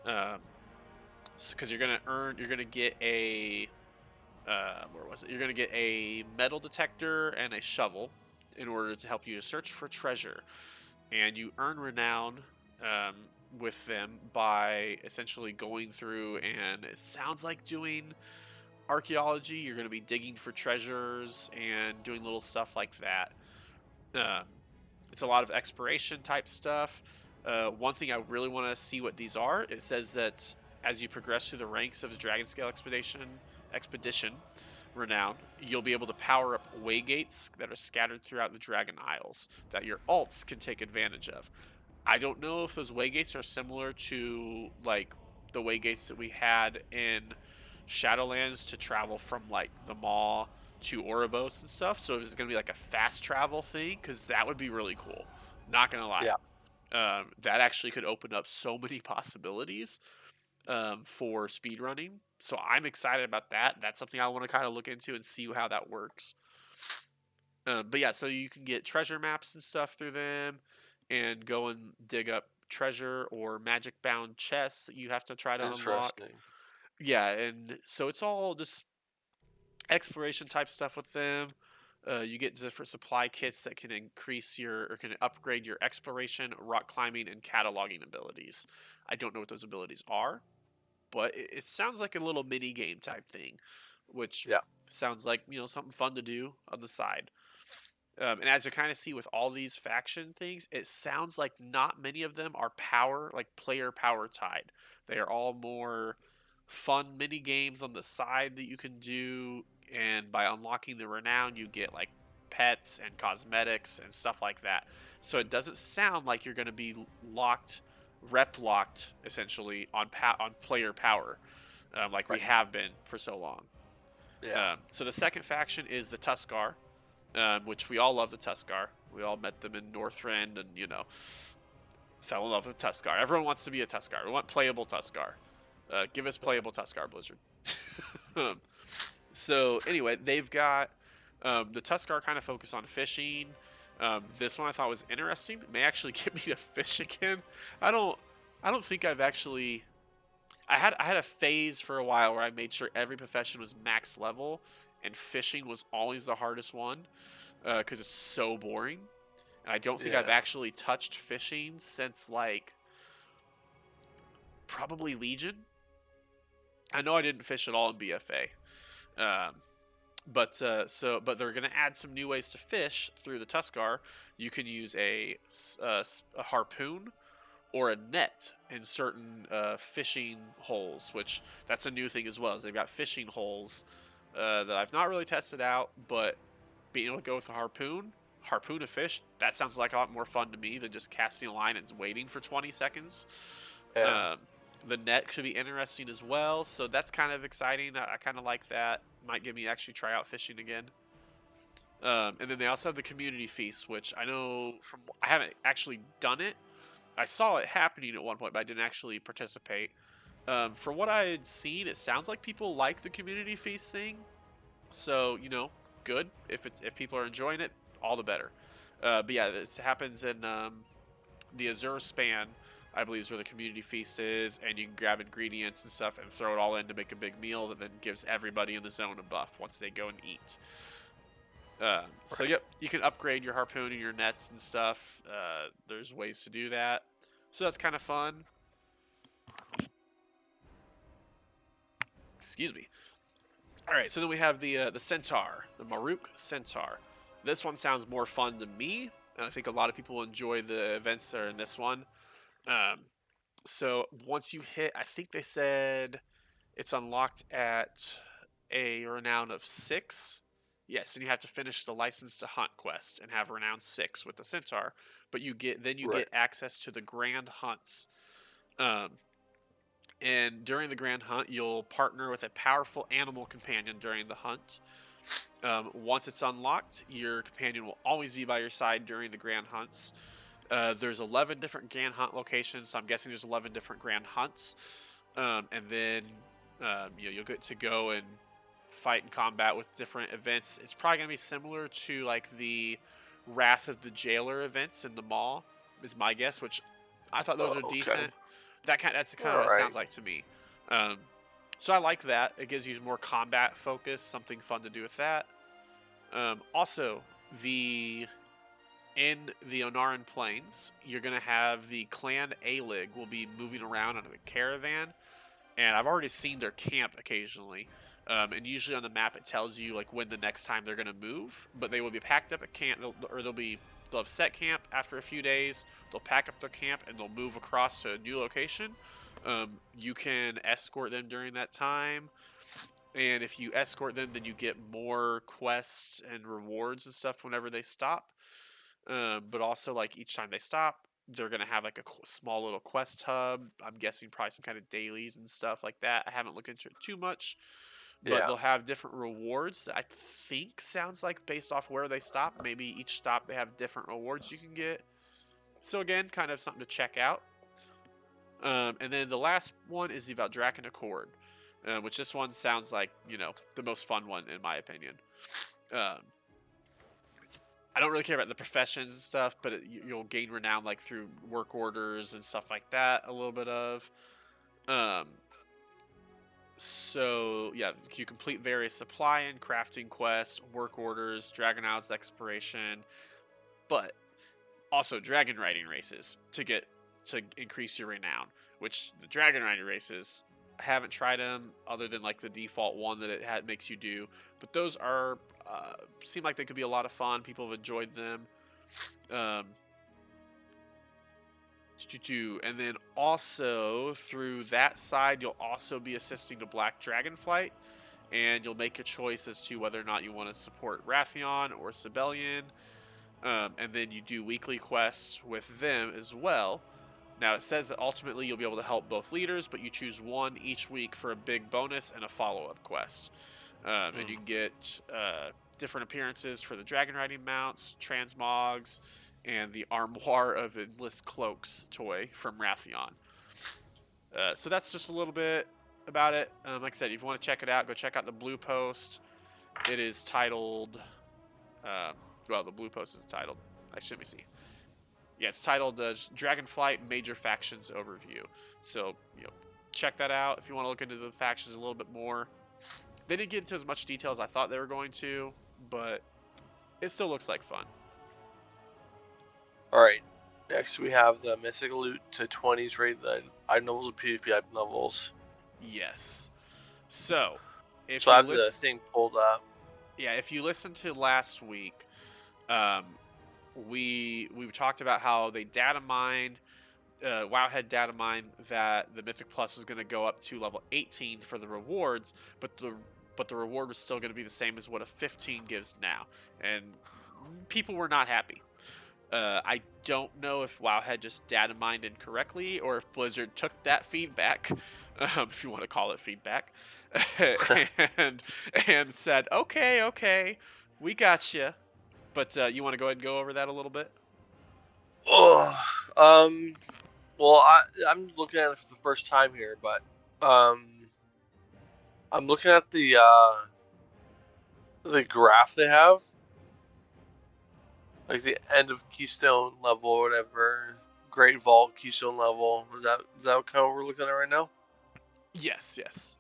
because you're gonna get a where was it? You're gonna get a metal detector and a shovel in order to help you to search for treasure, and you earn renown um, with them by essentially going through, and it sounds like doing archaeology. You're going to be digging for treasures and doing little stuff like that. Um, it's a lot of exploration type stuff. One thing I really want to see what these are. It says that as you progress through the ranks of the Dragon Scale Expedition Renown, you'll be able to power up waygates that are scattered throughout the Dragon Isles that your alts can take advantage of. I don't know if those waygates are similar to like the waygates that we had in Shadowlands to travel from like the Maw to Oribos and stuff. So if it's gonna be like a fast travel thing, because that would be really cool. Not gonna lie, Yeah. that actually could open up so many possibilities for speed running. So I'm excited about that. That's something I want to kind of look into and see how that works. But yeah, so you can get treasure maps and stuff through them, and go and dig up treasure or magic bound chests that you have to try to unlock. Interesting. Yeah, and so it's all just exploration type stuff with them. You get different supply kits that can increase your or can upgrade your exploration, rock climbing, and cataloging abilities. I don't know what those abilities are, but it sounds like a little mini game type thing, which Yeah. sounds like something fun to do on the side. And as you kind of see with all these faction things, it sounds like not many of them are player power tied. They are all more fun mini games on the side that you can do. And by unlocking the renown, you get like pets and cosmetics and stuff like that. So it doesn't sound like you're going to be rep locked essentially on player power, like we Right. have been for so long. Yeah. So the second faction is the Tuskar, which we all love the Tuskar. We all met them in Northrend and, fell in love with Tuskar. Everyone wants to be a Tuskar. We want playable Tuskar. Give us playable Tuskar, Blizzard. um, so, anyway, they've got the Tuskar kind of focus on fishing. This one I thought was interesting. It may actually get me to fish again. I don't, I don't think I've actually. I had a phase for a while where I made sure every profession was max level, and fishing was always the hardest one because it's so boring. And I don't think I've Yeah. actually touched fishing since like probably Legion. I know I didn't fish at all in BFA, um, but they're gonna add some new ways to fish through the Tuskar. You can use a harpoon or a net in certain fishing holes, which that's a new thing as well. Is they've got fishing holes that I've not really tested out, but being able to go with a harpoon a fish, that sounds like a lot more fun to me than just casting a line and waiting for 20 seconds. Yeah. Um, the net should be interesting as well, so that's kind of exciting. I kind of like that. Might get me to actually try out fishing again. And then they also have the community feast, which I haven't actually done it. I saw it happening at one point, but I didn't actually participate. For what I had seen, it sounds like people like the community feast thing. So good. If people are enjoying it, all the better. But yeah, this happens in the Azure span, I believe, is where the community feast is, and you can grab ingredients and stuff and throw it all in to make a big meal that then gives everybody in the zone a buff once they go and eat. So Right. yep, you can upgrade your harpoon and your nets and stuff. There's ways to do that, so that's kind of fun. Excuse me. All right, so then we have the Centaur, the Maruk Centaur. This one sounds more fun to me, and I think a lot of people will enjoy the events that are in this one. Um, so once you hit, I think they said it's unlocked at a renown of 6. Yes, and you have to finish the license to hunt quest and have renown 6 with the Centaur. But you Right. get access to the grand hunts. Um, and during the grand hunt, you'll partner with a powerful animal companion during the hunt. Once it's unlocked, your companion will always be by your side during the grand hunts. There's 11 different grand hunt locations, so I'm guessing there's 11 different grand hunts. And then you'll get to go and fight and combat with different events. It's probably gonna be similar to like the Wrath of the Jailer events in the mall, is my guess. Which I thought those are Okay. decent. That's kind of All what it right. sounds like to me. Um, so I like that. It gives you more combat focus, something fun to do with that. Also, the in the Onaran Plains, you're gonna have the Clan A-Lig will be moving around on a caravan, and I've already seen their camp occasionally. And usually on the map it tells you like when the next time they're gonna move, but they will be packed up at camp, they'll have set camp after a few days. They'll pack up their camp and they'll move across to a new location. You can escort them during that time, and if you escort them, then you get more quests and rewards and stuff whenever they stop. But also, like each time they stop, they're gonna have like a small little quest hub. I'm guessing probably some kind of dailies and stuff like that. I haven't looked into it too much, but Yeah. they'll have different rewards that I think sounds like based off where they stop. Maybe each stop they have different rewards you can get. So again, kind of something to check out. And then the last one is the Valdraken Accord, which this one sounds like the most fun one in my opinion. Um, I don't really care about the professions and stuff, but you'll gain renown like through work orders and stuff like that. A little bit of. Um, so yeah, you complete various supply and crafting quests, work orders, Dragonouts exploration, but also dragon riding races to increase your renown. Which the dragon riding races, I haven't tried them other than like the default one that it had makes you do, but those are seem like they could be a lot of fun. People have enjoyed them. Um, and then also through that side, you'll also be assisting the Black Dragonflight, and you'll make a choice as to whether or not you want to support Raytheon or Sibelian. And then you do weekly quests with them as well. Now it says that ultimately you'll be able to help both leaders, but you choose one each week for a big bonus and a follow-up quest. And you can get different appearances for the dragon riding mounts, transmogs, and the Armoire of Endless Cloaks toy from Raytheon. So that's just a little bit about it. Like I said, if you want to check it out, go check out the blue post. It is titled. Well, the blue post is titled. Actually, let me see. Yeah, it's titled Dragonflight Major Factions Overview. So, check that out if you want to look into the factions a little bit more. They didn't get into as much detail as I thought they were going to, but it still looks like fun. Alright, next we have the Mythic Loot to 20s rate, the item levels and PvP item levels. Yes. So, I have the thing pulled up. Yeah, if you listen to last week, we talked about how they data mined, Wowhead data mined that the Mythic Plus was going to go up to level 18 for the rewards, but the reward was still going to be the same as what a 15 gives now, and people were not happy. I don't know if Wowhead just data mined incorrectly or if Blizzard took that feedback, if you want to call it feedback, and said, okay, we got you. But you want to go ahead and go over that a little bit? Oh, well, I'm looking at it for the first time here, but I'm looking at the graph they have, like the end of Keystone level or whatever, Great Vault Keystone level. Is that kind of what we're looking at right now? Yes.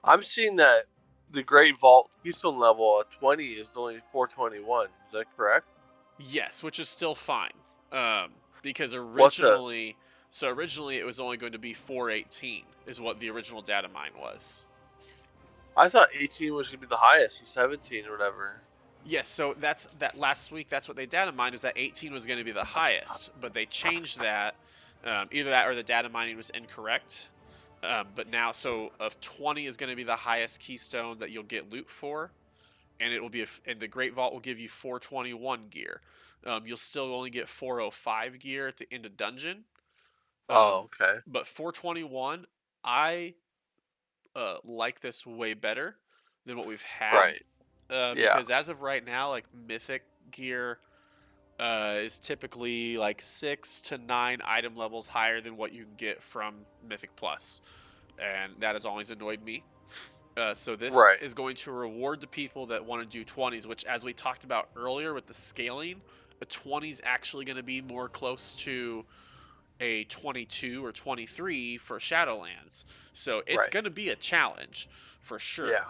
I'm seeing that the Great Vault Keystone level at 20 is only 421. Is that correct? Yes, which is still fine. Because originally it was only going to be 418 is what the original data mine was. I thought 18 was going to be the highest, 17 or whatever. Yes, so that last week, that's what they data mined, was that 18 was going to be the highest, but they changed that. Either that or the data mining was incorrect. But now, so of 20 is going to be the highest keystone that you'll get loot for, and it will be, and the Great Vault will give you 421 gear. You'll still only get 405 gear at the end of dungeon. Okay. But 421, I like this way better than what we've had. Right. Yeah. Because as of right now, like Mythic gear is typically like 6 to 9 item levels higher than what you can get from Mythic Plus, and that has always annoyed me. So this is going to reward the people that want to do 20s, which, as we talked about earlier with the scaling, a 20 is actually going to be more close to a 22 or 23 for Shadowlands. So it's going to be a challenge for sure. Yeah.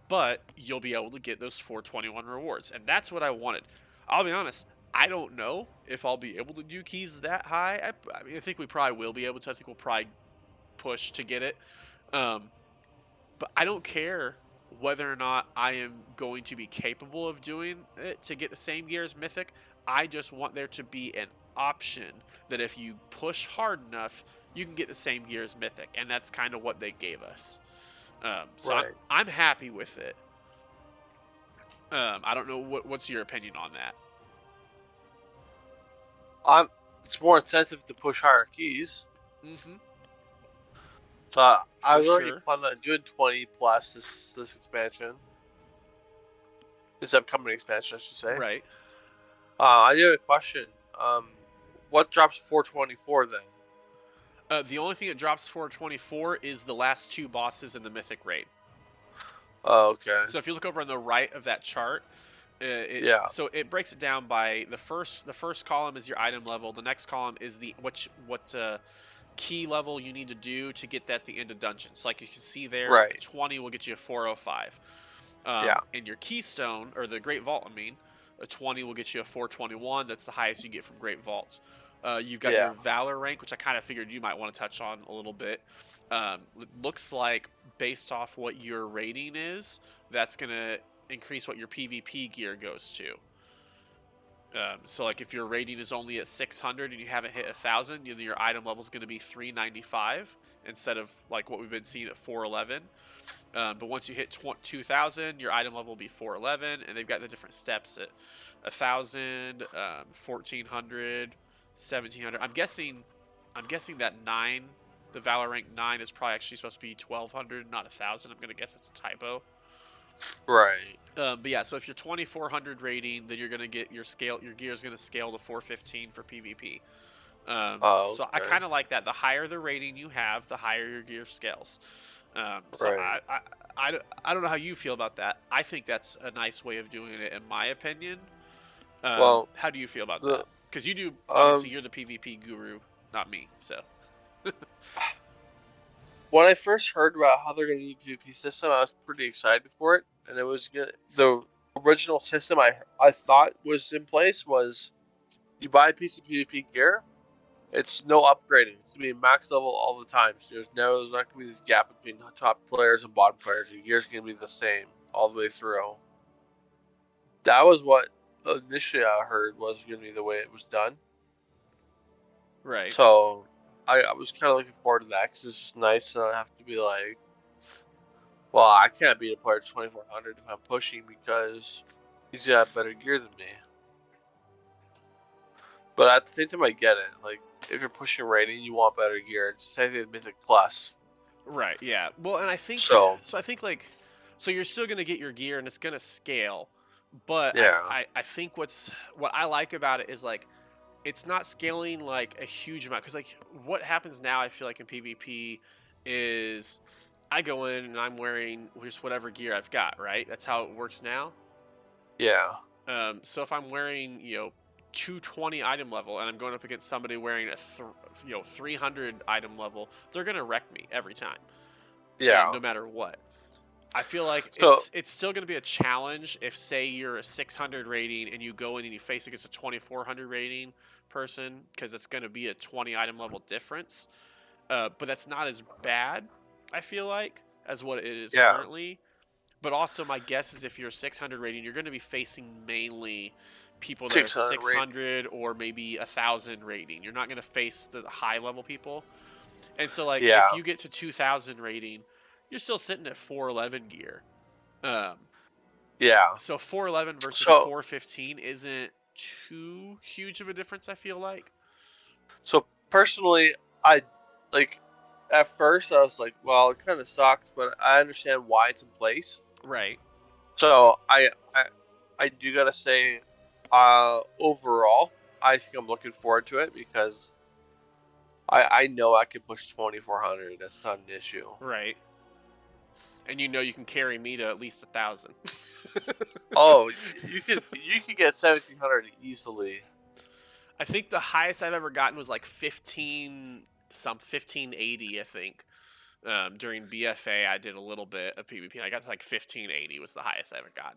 But you'll be able to get those 421 rewards, and that's what I wanted. I'll be honest, I don't know if I'll be able to do keys that high. I mean, I think we probably will be able to. I think we'll probably push to get it. But I don't care whether or not I am going to be capable of doing it to get the same gear as Mythic. I just want there to be an option that if you push hard enough, you can get the same gear as Mythic, and that's kind of what they gave us. So I'm happy with it. I don't know what's your opinion on that. It's more incentive to push higher keys. Mm-hmm. So I was already planning on doing 20 plus this expansion. This upcoming expansion, I should say. Right. I do have a question. What drops 424 then? The only thing that drops 424 is the last 2 bosses in the Mythic raid. Oh, okay. So if you look over on the right of that chart, Yeah. So it breaks it down by the first column is your item level. The next column is the what key level you need to do to get that at the end of dungeons. Like you can see there, Right. 20 will get you a 405. Yeah. And your keystone, or the Great Vault, I mean, a 20 will get you a 421. That's the highest you get from Great Vaults. You've got Yeah. your Valor rank, which I kind of figured you might want to touch on a little bit. Looks like based off what your rating is, that's going to increase what your PvP gear goes to. So like if your rating is only at 600 and you haven't hit 1,000, your item level is going to be 395 instead of like what we've been seeing at 411. But once you hit 2,000, your item level will be 411, and they've got the different steps at 1,000, 1,400, 1,700. I'm guessing that 9, the Valor rank 9, is probably actually supposed to be 1,200, not 1,000. I'm gonna guess it's a typo. Right. But yeah, so if you're 2,400 rating, then you're gonna get your scale. Your gear is gonna scale to 415 for PvP. Oh, So I okay. kind of like that. The higher the rating you have, the higher your gear scales. So Right. I don't know how you feel about that. I think that's a nice way of doing it, in my opinion. Well, How do you feel about the that? Because you do, obviously, um you're the PvP guru, not me. So when I first heard about how they're going to do the PvP system, I was pretty excited for it, and it was good. The original system I thought was in place was you buy a piece of PvP gear. It's no upgrading. It's gonna be max level all the time. So there's not gonna be this gap between top players and bottom players. Your gear's gonna be the same all the way through. That was what initially I heard was gonna be the way it was done. right, So I was kind of looking forward to that because it's just nice to not have to be like, well, I can't beat a player 2400 if I'm pushing because he's got better gear than me. But at the same time, I get it. Like if you're pushing rating, you want better gear. It's the same thing with Mythic Plus. right, yeah. Well, and I think So so. I think like so you're still gonna get your gear and it's gonna scale, but yeah, I think what I like about it is like it's not scaling like a huge amount because like what happens now I feel like in PvP is I go in and I'm wearing just whatever gear I've got, right? That's how it works now. yeah. So if I'm wearing 220 item level and I'm going up against somebody wearing a 300 item level, they're gonna wreck me every time, Yeah. no matter what. I feel like So it's still going to be a challenge if, say, you're a 600 rating and you go in and you face against a 2,400 rating person, because it's going to be a 20 item level difference. But that's not as bad, I feel like, as what it is yeah, currently. But also, my guess is if you're a 600 rating, you're going to be facing mainly people that are 600 rating. 600 or maybe 1,000 rating. You're not going to face the high level people. And so, like, if Yeah, you get to 2,000 rating, you're still sitting at 411 gear. Um, yeah. so 411 versus So 415 isn't too huge of a difference, I feel like. so personally, I like at first I was like, well, it kind of sucks, but I understand why it's in place. Right. So I do gotta say, overall, I think I'm looking forward to it because I know I can push 2400. That's not an issue. Right. And you can carry me to at least 1,000. Oh, you could get 1700 easily. I think the highest I've ever gotten was like 1580, I think. During BFA, I did a little bit of PvP. And I got to like 1580 was the highest I ever got.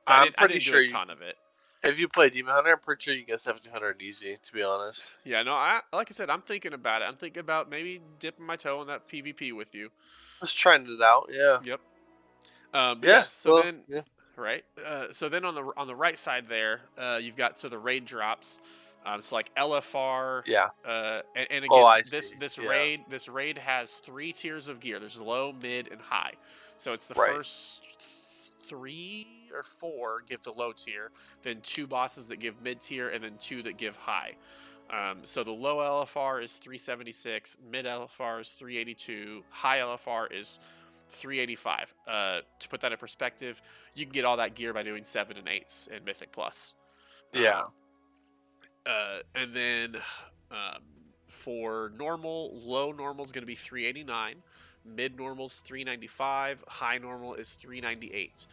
But I I'm didn't I pretty didn't do a sure you ton of it. if you play Demon Hunter, I'm pretty sure you get 1700 easy. To be honest, Yeah, no, I like I said, I'm thinking about it. I'm thinking about maybe dipping my toe in that PvP with you. just trying it out. Yeah, Yep. But yeah. yeah, so Well, then yeah, right, so then on the right side there, you've got so the raid drops. So like LFR, yeah. and Oh, again, I this see. this Yeah, raid this raid has 3 tiers of gear. There's low, mid, and high. So it's the right. first 3 or 4 give the low tier, then 2 bosses that give mid tier, and then 2 that give high. So the low LFR is 376, mid LFR is 382, high LFR is 385. To put that in perspective, you can get all that gear by doing 7 and 8s in Mythic Plus. Um, Yeah, and then um, for low normal is going to be 389, mid normal is 395, high normal is 398.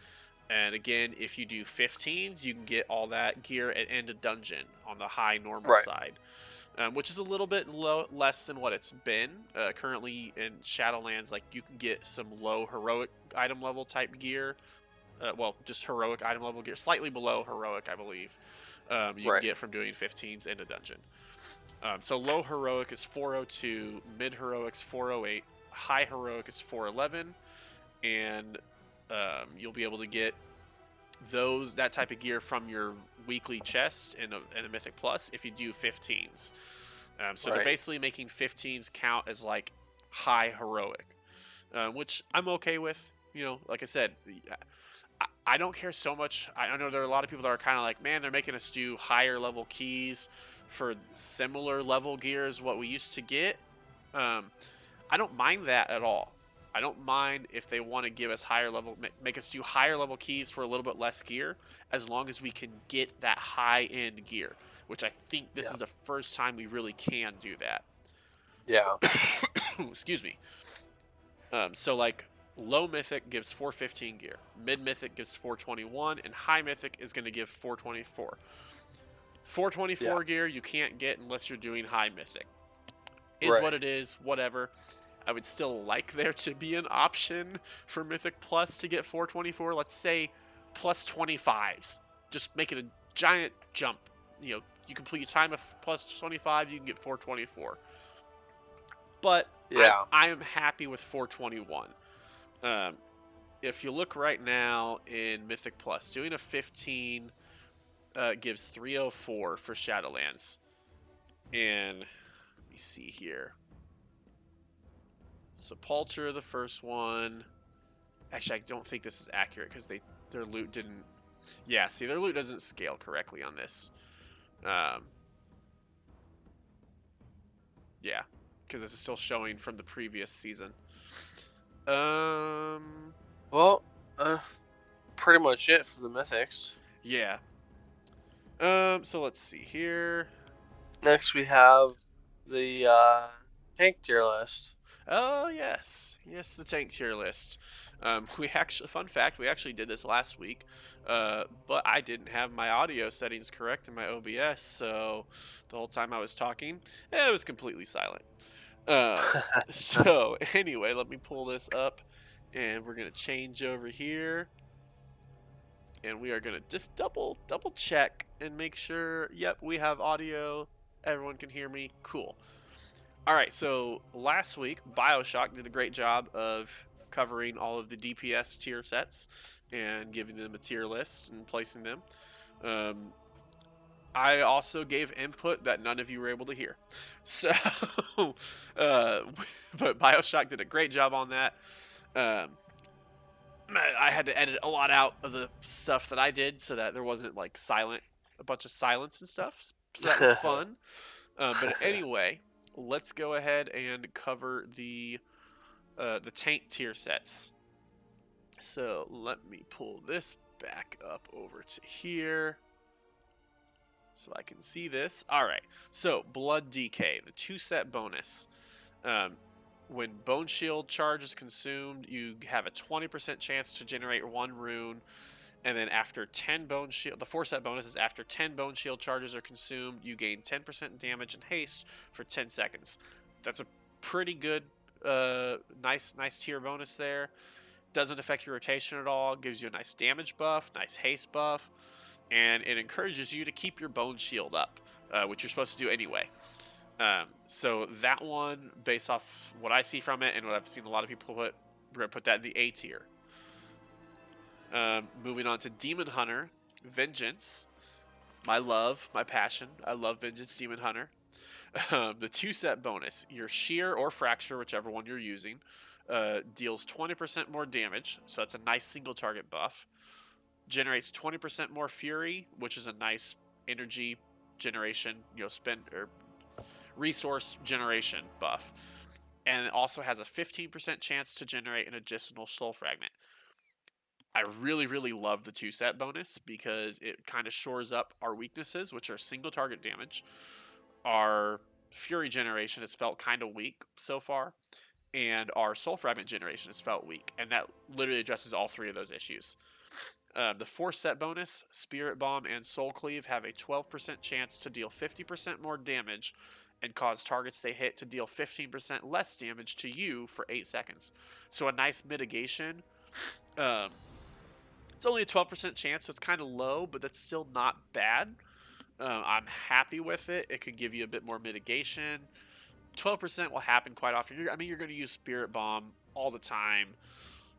And again, if you do 15s, you can get all that gear at end of dungeon on the high normal Right. side, which is a little bit less than what it's been. Currently in Shadowlands, like you can get some low heroic item level type gear. Well, just heroic item level gear, slightly below heroic, I believe. You can Right. get from doing 15s in a dungeon. So low heroic is 402, mid heroic's 408, high heroic is 411, and you'll be able to get that type of gear from your weekly chest in a Mythic Plus if you do 15s. So they're Right. basically making 15s count as like high heroic, which I'm okay with. Like I said, I don't care so much. I know there are a lot of people that are kind of like, man, they're making us do higher level keys for similar level gear as what we used to get. Um, I don't mind that at all. I don't mind if they want to give us higher level, make us do higher level keys for a little bit less gear, as long as we can get that high end gear, which I think this Yeah. is the first time we really can do that. Yeah. Excuse me. So like low mythic gives 415 gear, mid mythic gives 421, and high mythic is going to give 424. Yeah. 424 gear you can't get unless you're doing high mythic. Is what Right. it is, whatever. I would still like there to be an option for Mythic Plus to get 424. Let's say plus 25s. Just make it a giant jump. You complete your time of plus 25, you can get 424. But I Yeah. I am happy with 421. Um, if you look right now in Mythic Plus, doing a 15 gives 304 for Shadowlands. And let me see here. Sepulcher, the first one. Actually, I don't think this is accurate because their loot didn't. Yeah, see, their loot doesn't scale correctly on this. Um, yeah, because this is still showing from the previous season. Um, Well, pretty much it for the mythics. yeah. So let's see here. Next we have the tank tier list. Oh yes, yes, the tank tier list. We actually, fun fact, we actually did this last week, but I didn't have my audio settings correct in my OBS, so the whole time I was talking, it was completely silent. So anyway, let me pull this up, and we're gonna change over here, and we are gonna just double check and make sure. Yep, we have audio. Everyone can hear me. Cool. All right, so last week, Bioshock did a great job of covering all of the DPS tier sets and giving them a tier list and placing them. Um, I also gave input that none of you were able to hear. So, uh, but Bioshock did a great job on that. Um, I had to edit a lot out of the stuff that I did so that there wasn't like a bunch of silence and stuff. So that was fun. But anyway, let's go ahead and cover the tank tier sets. So let me pull this back up over to here so I can see this. All right. So Blood DK, the 2-set bonus. Um, when Bone Shield charge is consumed, you have a 20% chance to generate 1 rune. And then after 10 Bone Shield, the 4-set bonus is after 10 Bone Shield charges are consumed, you gain 10% damage and haste for 10 seconds. That's a pretty good, nice tier bonus there. Doesn't affect your rotation at all. Gives you a nice damage buff, nice haste buff, and it encourages you to keep your Bone Shield up, which you're supposed to do anyway. So that one, based off what I see from it and what I've seen a lot of people put, we're gonna put that in the A tier. Moving on to Demon Hunter, Vengeance. My love, my passion. I love Vengeance Demon Hunter. The 2-set bonus, your Shear or Fracture, whichever one you're using, deals 20% more damage, so that's a nice single target buff. Generates 20% more Fury, which is a nice energy generation, spend or resource generation buff. And it also has a 15% chance to generate an additional Soul Fragment. I really, really love the 2-set bonus because it kind of shores up our weaknesses, which are single target damage. Our Fury generation has felt kind of weak so far, and our Soul Fragment generation has felt weak, and that literally addresses all 3 of those issues. The 4-set bonus, Spirit Bomb and Soul Cleave have a 12% chance to deal 50% more damage and cause targets they hit to deal 15% less damage to you for 8 seconds. So a nice mitigation. Um, it's only a 12% chance, so it's kind of low, but that's still not bad. I'm happy with it. It could give you a bit more mitigation. 12% will happen quite often. You're going to use Spirit Bomb all the time.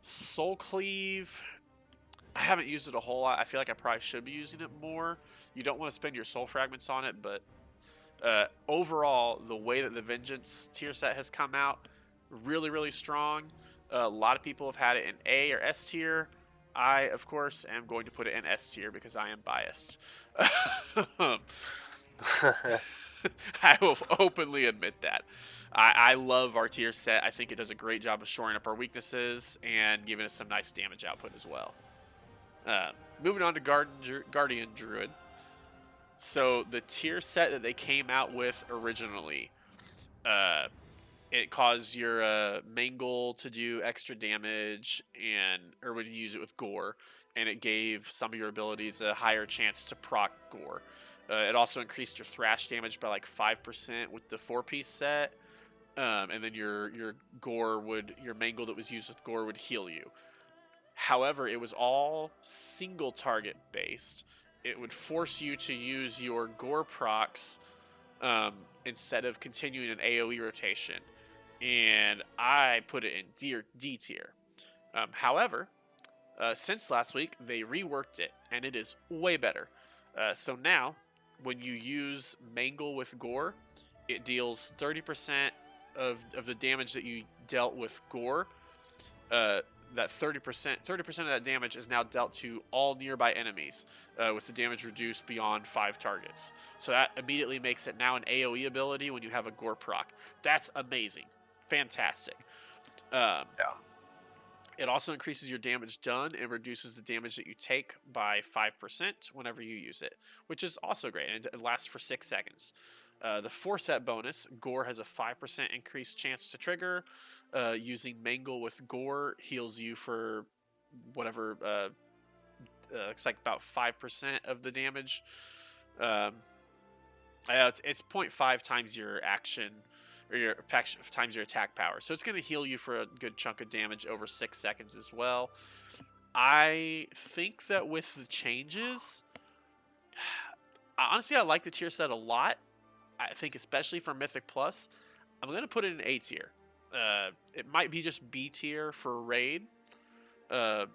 Soul Cleave, I haven't used it a whole lot. I feel like I probably should be using it more. You don't want to spend your soul fragments on it, but overall, the way that the Vengeance tier set has come out, really, really strong. A lot of people have had it in A or S tier. I, of course, am going to put it in S tier because I am biased. I will openly admit that. I love our tier set. I think it does a great job of shoring up our weaknesses and giving us some nice damage output as well. Uh, Moving on to Guardian Druid. So the tier set that they came out with originally, uh, it caused your Mangle to do extra damage, or when you use it with Gore, and it gave some of your abilities a higher chance to proc Gore. It also increased your Thrash damage by like 5% with the 4-piece set, and then your your Mangle that was used with Gore would heal you. However, it was all single target based. It would force you to use your Gore procs instead of continuing an AoE rotation. And I put it in D tier. However, since last week, they reworked it, and it is way better. So now, when you use Mangle with Gore, it deals 30% of the damage that you dealt with Gore. That 30% of that damage is now dealt to all nearby enemies, with the damage reduced beyond 5 targets. So that immediately makes it now an AoE ability when you have a Gore proc. That's amazing. Fantastic. Um, Yeah. It also increases your damage done and reduces the damage that you take by 5% whenever you use it, which is also great, and it lasts for 6 seconds. The 4-set bonus, Gore has a 5% increased chance to trigger. Using Mangle with Gore heals you for whatever, it's like about 5% of the damage. Um, it's 0.5 times your action, or your times your attack power. So it's going to heal you for a good chunk of damage over 6 seconds as well. I think that with the changes, honestly, I like the tier set a lot. I think especially for Mythic Plus, I'm going to put it in A tier. It might be just B tier for Raid. I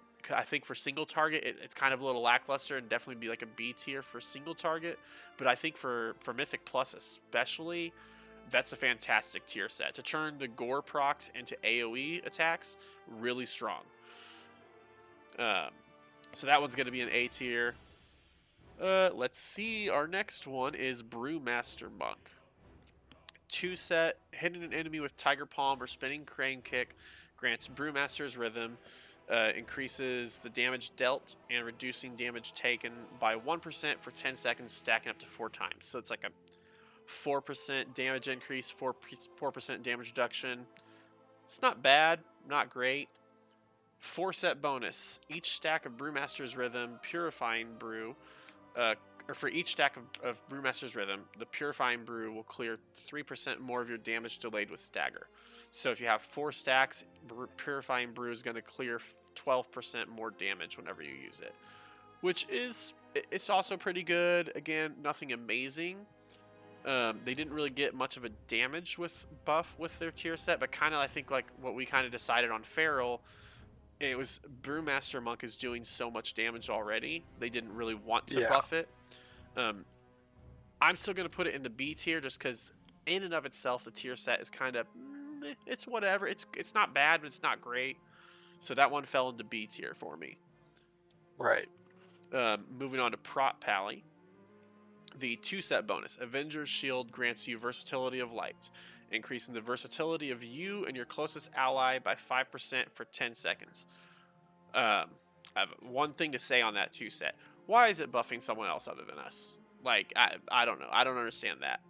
think for single target, it's kind of a little lackluster, and definitely be like a B tier for single target. But I think for Mythic Plus especially, that's a fantastic tier set. To turn the Gore procs into AoE attacks, really strong. Um, so that one's going to be an A tier. Let's see. Our next one is Brewmaster Monk. 2-set, hitting an enemy with Tiger Palm or Spinning Crane Kick grants Brewmaster's Rhythm, increases the damage dealt and reducing damage taken by 1% for 10 seconds, stacking up to 4 times. So it's like a 4% damage increase, 4% damage reduction. It's not bad, not great. 4-set bonus. Each stack of Brewmaster's Rhythm, Purifying Brew, or for each stack of Brewmaster's Rhythm, the Purifying Brew will clear 3% more of your damage delayed with Stagger. So if you have 4 stacks, Purifying Brew is going to clear 12% more damage whenever you use it, which is, it's also pretty good. Again, nothing amazing. They didn't really get much of a damage with buff with their tier set, but kind of, I think, like what we kind of decided on Feral, it was Brewmaster Monk is doing so much damage already. They didn't really want to buff it. I'm still going to put it in the B tier just because in and of itself, the tier set is kind of, it's whatever. It's not bad, but it's not great. So that one fell into B tier for me. Right. Moving on to Prot Pally. The 2-set bonus, Avenger's Shield, grants you Versatility of Light, increasing the versatility of you and your closest ally by 5% for 10 seconds. I have one thing to say on that 2-set. Why is it buffing someone else other than us? Like, I don't know. I don't understand that.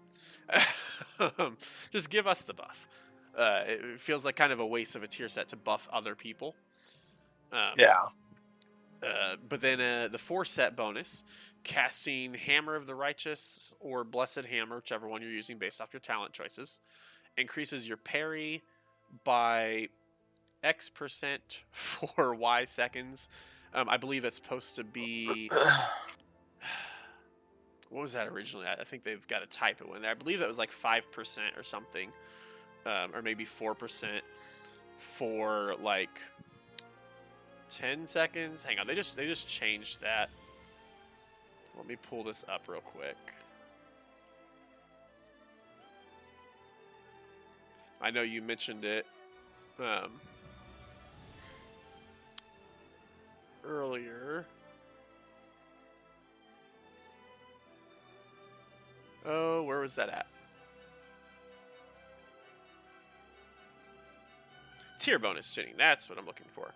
Just give us the buff. It feels like kind of a waste of a tier set to buff other people. Yeah. But then the 4-set bonus, casting Hammer of the Righteous or Blessed Hammer, whichever one you're using based off your talent choices, increases your parry by X% for Y seconds. I believe it's supposed to be. What was that originally? I think they've got a typo in there. I believe that was like 5% or something, or maybe 4% for like 10 seconds. Hang on, they just changed that. Let me pull this up real quick. I know you mentioned it earlier. Oh, where was that at? Tier bonus tuning. That's what I'm looking for.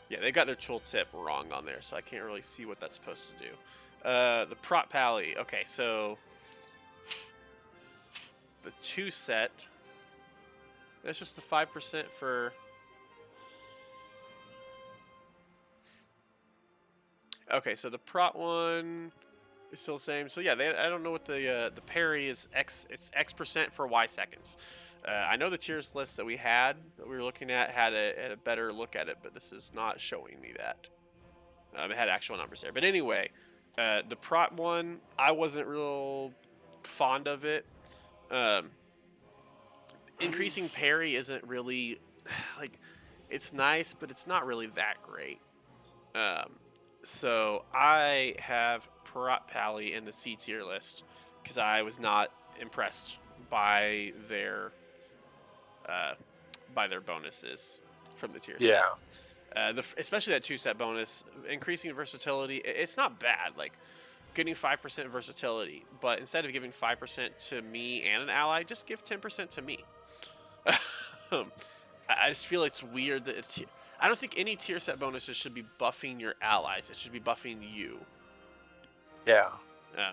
Yeah, they got their tooltip wrong on there, so I can't really see what that's supposed to do. The prop pally. Okay, so the 2-set. That's just the 5% for. Okay, so the prop one is still the same. So yeah, I don't know what the parry is. It's X% for Y seconds. I know the tiers list that we were looking at had a better look at it, but this is not showing me that. It had actual numbers there. But anyway, the prop one, I wasn't real fond of it. Increasing parry isn't really like, it's nice, but it's not really that great. So I have prop pally in the C tier list because I was not impressed by their bonuses from the tier set. Especially that 2-set bonus, increasing versatility. It's not bad. Like getting 5% versatility, but instead of giving 5% to me and an ally, just give 10% to me. I just feel it's weird that I don't think any tier set bonuses should be buffing your allies. It should be buffing you. Yeah.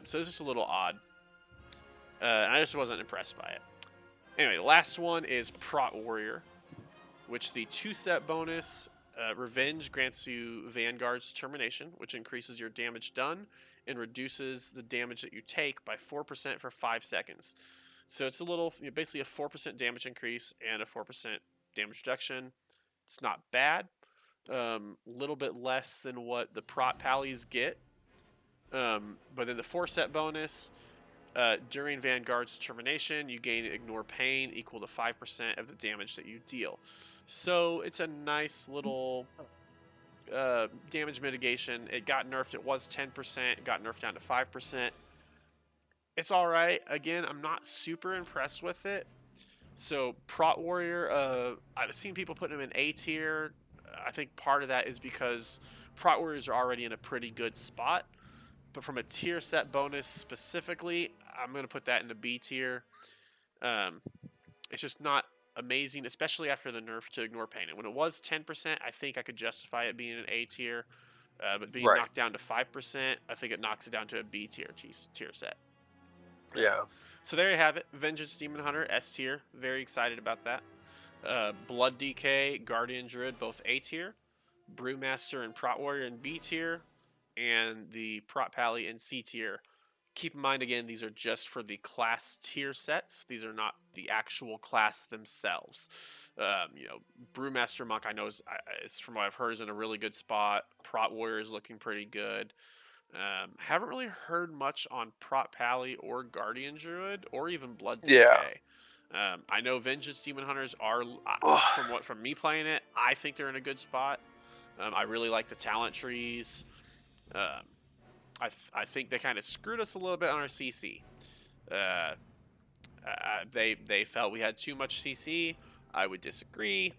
So it's just a little odd. And I just wasn't impressed by it. Anyway, the last one is Prot Warrior, which the 2-set bonus, Revenge, grants you Vanguard's Determination, which increases your damage done and reduces the damage that you take by 4% for 5 seconds. So it's basically a 4% damage increase and a 4% damage reduction. It's not bad. Little bit less than what the prot pallies get. But then the 4-set bonus, during Vanguard's Determination, you gain Ignore Pain equal to 5% of the damage that you deal. So it's a nice little damage mitigation. It got nerfed. It was 10%. It got nerfed down to 5%. It's all right. Again, I'm not super impressed with it. So Prot Warrior, I've seen people putting him in A tier. I think part of that is because Prot Warriors are already in a pretty good spot. But from a tier set bonus specifically, I'm going to put that in the B tier. It's just not amazing, especially after the nerf to Ignore Pain. And when it was 10%, I think I could justify it being an A tier. But being knocked down to 5%, I think it knocks it down to a B tier set. Yeah. So there you have it. Vengeance Demon Hunter, S tier. Very excited about that. Blood DK, Guardian Druid, both A tier. Brewmaster and Prot Warrior in B tier. And the Prot Pally in C tier. Keep in mind, again, these are just for the class tier sets. These are not the actual class themselves. Brewmaster Monk, I know, is from what I've heard, is in a really good spot. Prot Warrior is looking pretty good. Haven't really heard much on Prot Pally or Guardian Druid or even Blood DK. Yeah. I know Vengeance Demon Hunters are, from me playing it, I think they're in a good spot. I really like the talent trees. I think they kind of screwed us a little bit on our CC. They felt we had too much CC. I would disagree.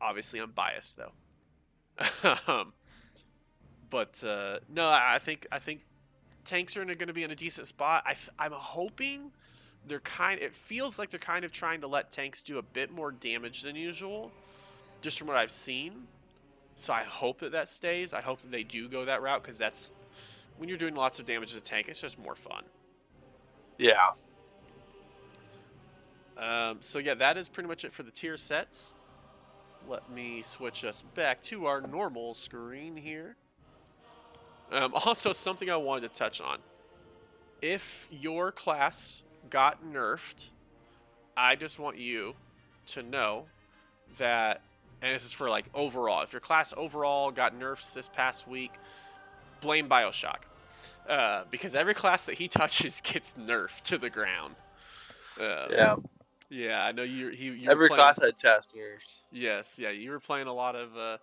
Obviously, I'm biased though. But no, I think tanks are going to be in a decent spot. I'm hoping it feels like they're kind of trying to let tanks do a bit more damage than usual, just from what I've seen. So I hope that stays. I hope that they do go that route, because that's when you're doing lots of damage to the tank, it's just more fun. Yeah. So yeah, that is pretty much it for the tier sets. let me switch us back to our normal screen here. Also, something I wanted to touch on. If your class got nerfed, I just want you to know that, and this is for like overall, if your class overall got nerfs this past week, blame Bioshock. Because every class that he touches gets nerfed to the ground. Yeah. Yeah, I know you were Every playing. class had testers. Yes, yeah, you were playing a lot of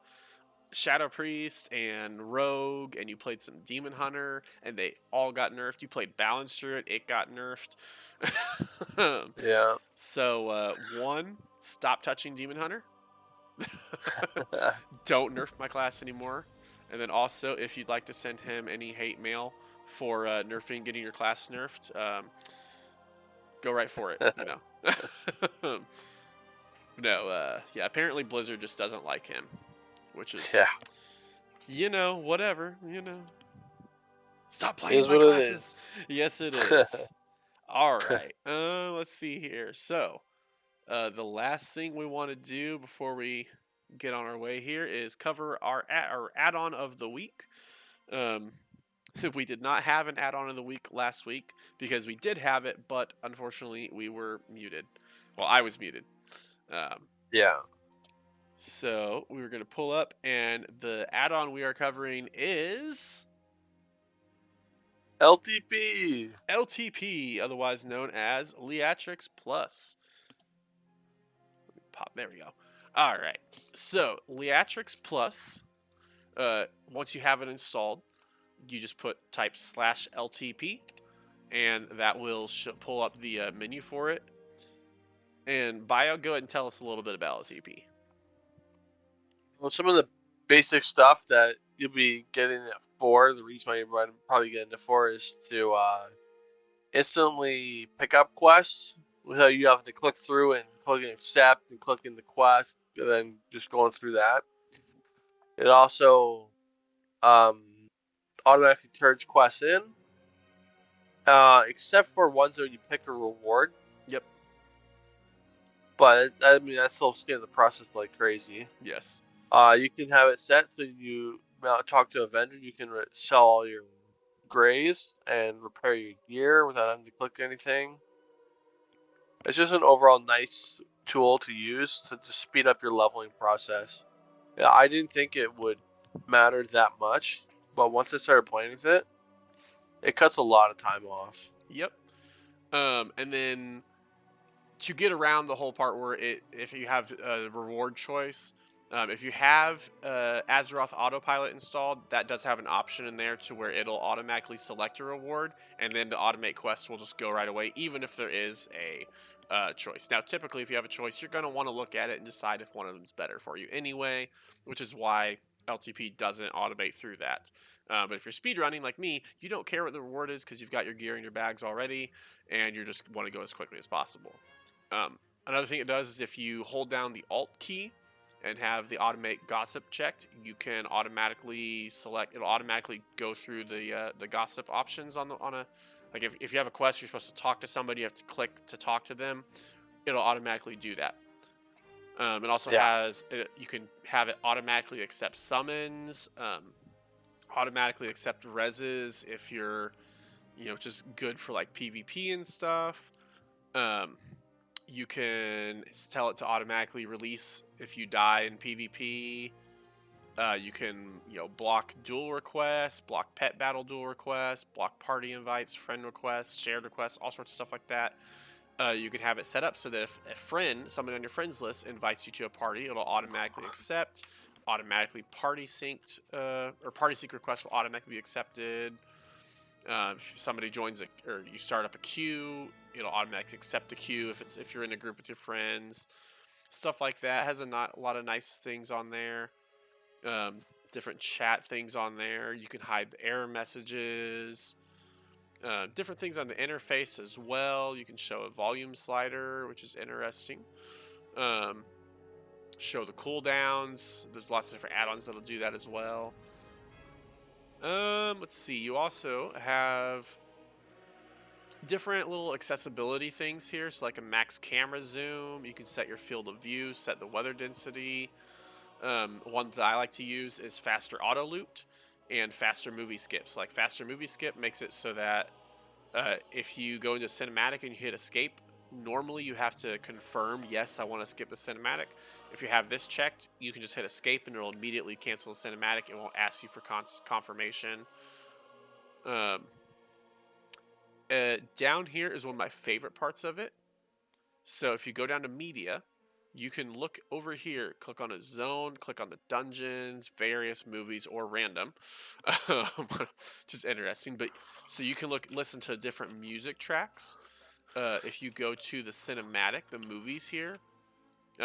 Shadow Priest and Rogue, and you played some Demon Hunter, and they all got nerfed. You played Balancer, it got nerfed. Yeah. So, one, stop touching Demon Hunter. Don't nerf my class anymore. And then also, if you'd like to send him any hate mail for nerfing, getting your class nerfed, go right for it. No, yeah. Apparently, Blizzard just doesn't like him, which is, Yeah. whatever. Stop It playing is my what it classes. is. Yes, it is. All right. Let's see here. So, the last thing we want to do before we get on our way here is cover our add-on of the week. Um, we did not have an add-on of the week last week because we did have it, but unfortunately we were muted. Well, I was muted. Um, Yeah. so we were going to pull up, and the add-on we are covering is LTP. LTP, otherwise known as Leatrix Plus. Pop. There we go. All right. So Leatrix Plus. Once you have it installed, you just type /LTP, and that will pull up the menu for it. And Bio, go ahead and tell us a little bit about LTP. Well, some of the basic stuff that you'll be getting it for, the reason why you're probably getting it for, is to instantly pick up quests without you having to click through and clicking accept and clicking the quest and then just going through that. It also automatically turns quests in, except for ones where you pick a reward. Yep. But I mean, that's still scaling the process like crazy. Yes. You can have it set so you talk to a vendor. You can sell all your grays and repair your gear without having to click anything. It's just an overall nice tool to use to speed up your leveling process. Yeah, I didn't think it would matter that much, but once I started playing with it, it cuts a lot of time off. Yep. And then to get around the whole part where if you have a reward choice, if you have Azeroth Autopilot installed, that does have an option in there to where it'll automatically select a reward, and then the automate quest will just go right away, even if there is a choice. Now, typically, if you have a choice, you're going to want to look at it and decide if one of them is better for you anyway, which is why LTP doesn't automate through that. But if you're speedrunning like me, you don't care what the reward is because you've got your gear in your bags already, and you just want to go as quickly as possible. Another thing it does is if you hold down the Alt key and have the automate gossip checked, you can automatically select. It'll automatically go through the gossip options on a like if you have a quest, you're supposed to talk to somebody, you have to click to talk to them. It'll automatically do that. It also Yeah. has you can have it automatically accept summons, automatically accept reses if you're just good for like PvP and stuff. Um, you can tell it to automatically release if you die in PvP. You can, block duel requests, block pet battle duel requests, block party invites, friend requests, shared requests, all sorts of stuff like that. You can have it set up so that if somebody on your friends list invites you to a party, it'll automatically accept, automatically party synced, or party sync requests will automatically be accepted. If somebody joins or you start up a queue, it'll automatically accept the queue if you're in a group with your friends. Stuff like that has a lot of nice things on there. Different chat things on there. You can hide the error messages. Different things on the interface as well. You can show a volume slider, which is interesting. Show the cooldowns. There's lots of different add-ons that'll do that as well. Let's see. You also have different little accessibility things here. So like a max camera zoom, you can set your field of view, set the weather density. One that I like to use is faster auto loot and faster movie skips. Like faster movie skip makes it so that if you go into cinematic and you hit escape, normally you have to confirm, yes, I want to skip the cinematic. If you have this checked, you can just hit escape and it'll immediately cancel the cinematic. It won't ask you for confirmation. Um, Down here is one of my favorite parts of it. So if you go down to media, you can look over here, click on a zone, click on the dungeons, various movies, or random. Um, just interesting. But so you can listen to different music tracks. If you go to the cinematic, the movies here,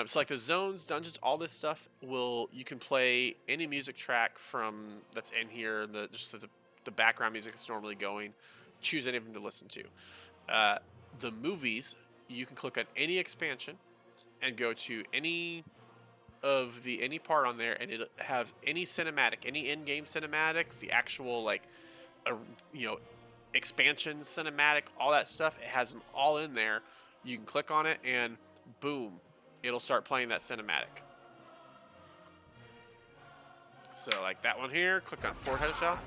so like the zones, dungeons, all this stuff will you can play any music track from that's in here. The background music that's normally going. Choose any of them to listen to. Uh, the movies, you can click on any expansion and go to any part on there, and it'll have any cinematic, any in-game cinematic, the actual like, uh, you know, expansion cinematic, all that stuff. It has them all in there. You can click on it, and boom, it'll start playing that cinematic. So like that one here, click on Fort Headshot,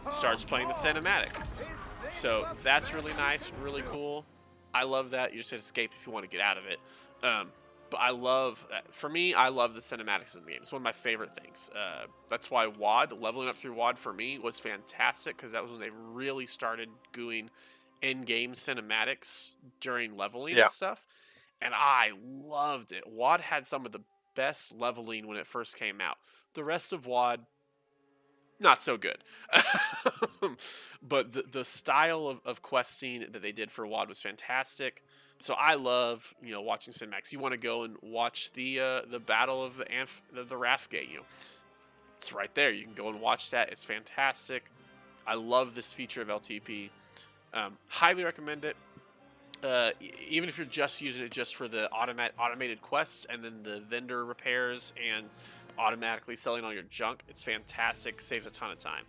starts playing the cinematic. So that's really nice, really cool. I love that. You just hit escape if you want to get out of it. Um, but I love, for me, I love the cinematics in the game. It's one of my favorite things. That's why leveling up through WoD for me was fantastic because that was when they really started doing in-game cinematics during leveling Yeah. and stuff. And I loved it. WoD had some of the best leveling when it first came out. The rest of WoD, not so good. But the style of questing that they did for WoD was fantastic. So I love watching cinematics. You want to go and watch the battle of the Rathgate. It's right there. You can go and watch that. It's fantastic. I love this feature of LTP. Highly recommend it. Even if you're just using it just for the automated quests and then the vendor repairs and automatically selling all your junk, it's fantastic. Saves a ton of time.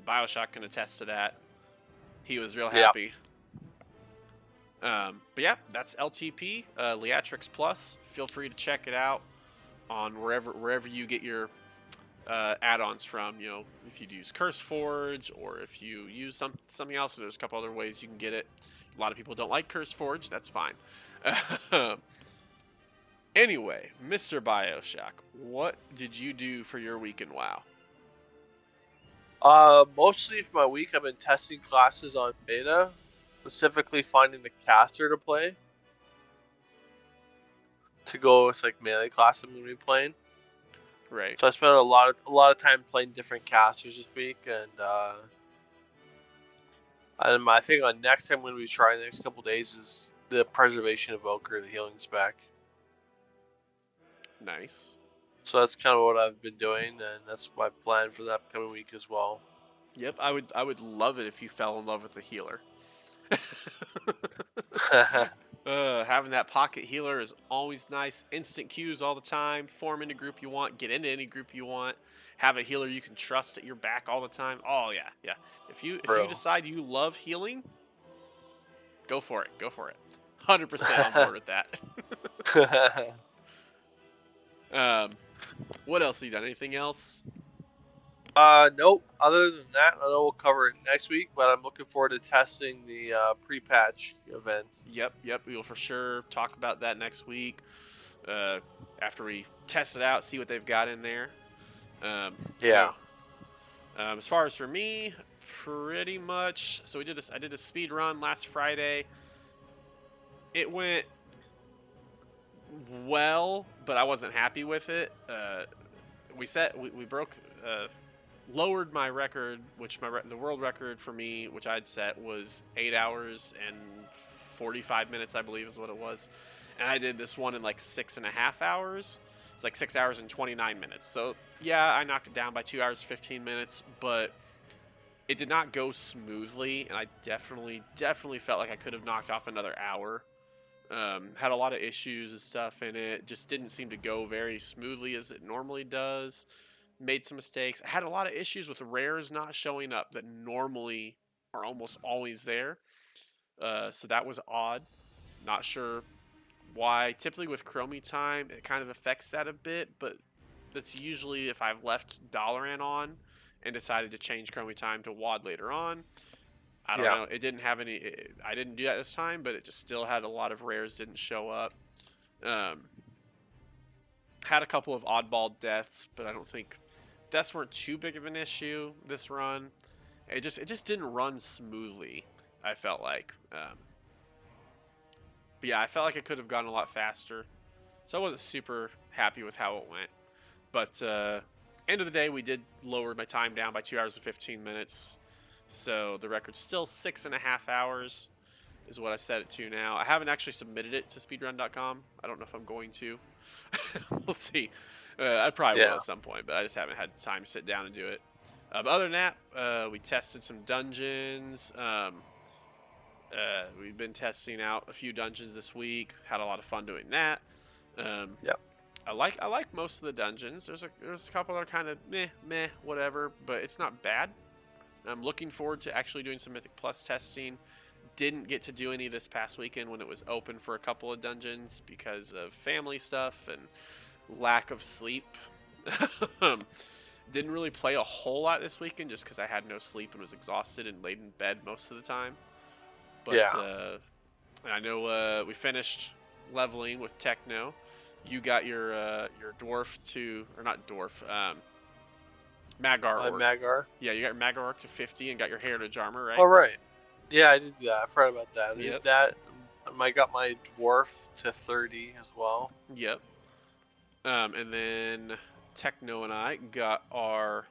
Bioshock can attest to that. He was real Yeah. happy. But yeah, that's LTP, Leatrix Plus. Feel free to check it out on wherever you get your add-ons from. If you use CurseForge or if you use something else, there's a couple other ways you can get it. A lot of people don't like CurseForge. That's fine. Anyway, Mr. Bioshock, what did you do for your week in WoW? Mostly for my week, I've been testing classes on beta, specifically finding the caster to play. To go with like melee class I'm gonna be playing. Right. So I spent a lot of time playing different casters this week, and I think on next time I'm gonna be trying the next couple days is the Preservation Evoker, the healing spec. Nice. So that's kind of what I've been doing, and that's my plan for the upcoming week as well. Yep, I would love it if you fell in love with the healer. Having that pocket healer is always nice. Instant queues all the time. Form any group you want. Get into any group you want. Have a healer you can trust at your back all the time. Oh yeah, yeah. If you Bro. decide you love healing, go for it. Go for it. 100% on board with that. um, what else have you done? Anything else? Nope. Other than that, I know we'll cover it next week, but I'm looking forward to testing the pre-patch event. Yep. We will for sure talk about that next week. Uh, After we test it out, see what they've got in there. Yeah. As far as for me, pretty much. So I did a speed run last Friday. It went well, but I wasn't happy with it. We broke, lowered my record, which the world record for me, which I'd set was 8 hours and 45 minutes, I believe is what it was, and I did this one in like 6.5 hours. It's like 6 hours and 29 minutes. So yeah, I knocked it down by 2 hours 15 minutes, but it did not go smoothly, and I definitely felt like I could have knocked off another hour. Had a lot of issues and stuff in it. Just didn't seem to go very smoothly as it normally does. Made some mistakes. I had a lot of issues with rares not showing up that normally are almost always there. So that was odd. Not sure why. Typically with Chromie time, it kind of affects that a bit, but that's usually if I've left Dalaran on and decided to change Chromie time to WAD later on. I don't Yeah. know. It didn't have any. I didn't do that this time, but it just still had a lot of rares didn't show up. Um, had a couple of oddball deaths, but I don't think deaths weren't too big of an issue this run. It just didn't run smoothly. I felt like. But yeah, I felt like it could have gone a lot faster. So I wasn't super happy with how it went. But end of the day, we did lower my time down by 2 hours and 15 minutes. So the record's still 6.5 hours is what I set it to now. I haven't actually submitted it to speedrun.com. I don't know if I'm going to. We'll see. I probably will Yeah. at some point, but I just haven't had time to sit down and do it. But other than that, we tested some dungeons. We've been testing out a few dungeons this week. Had a lot of fun doing that. Um, Yeah. I like most of the dungeons. There's a couple that are kind of meh, whatever, but it's not bad. I'm looking forward to actually doing some Mythic Plus testing. Didn't get to do any this past weekend when it was open for a couple of dungeons because of family stuff and lack of sleep. Didn't really play a whole lot this weekend just because I had no sleep and was exhausted and laid in bed most of the time. But Yeah. I know we finished leveling with Techno. You got your dwarf to, or not dwarf, Magar I'm orc. Magar. Yeah, you got your Magar orc to 50 and got your Heritage armor, right? All right. Yeah, I did that. I forgot about that. I did Yep. that. I got my dwarf to 30 as well. Yep. And then Techno and I got our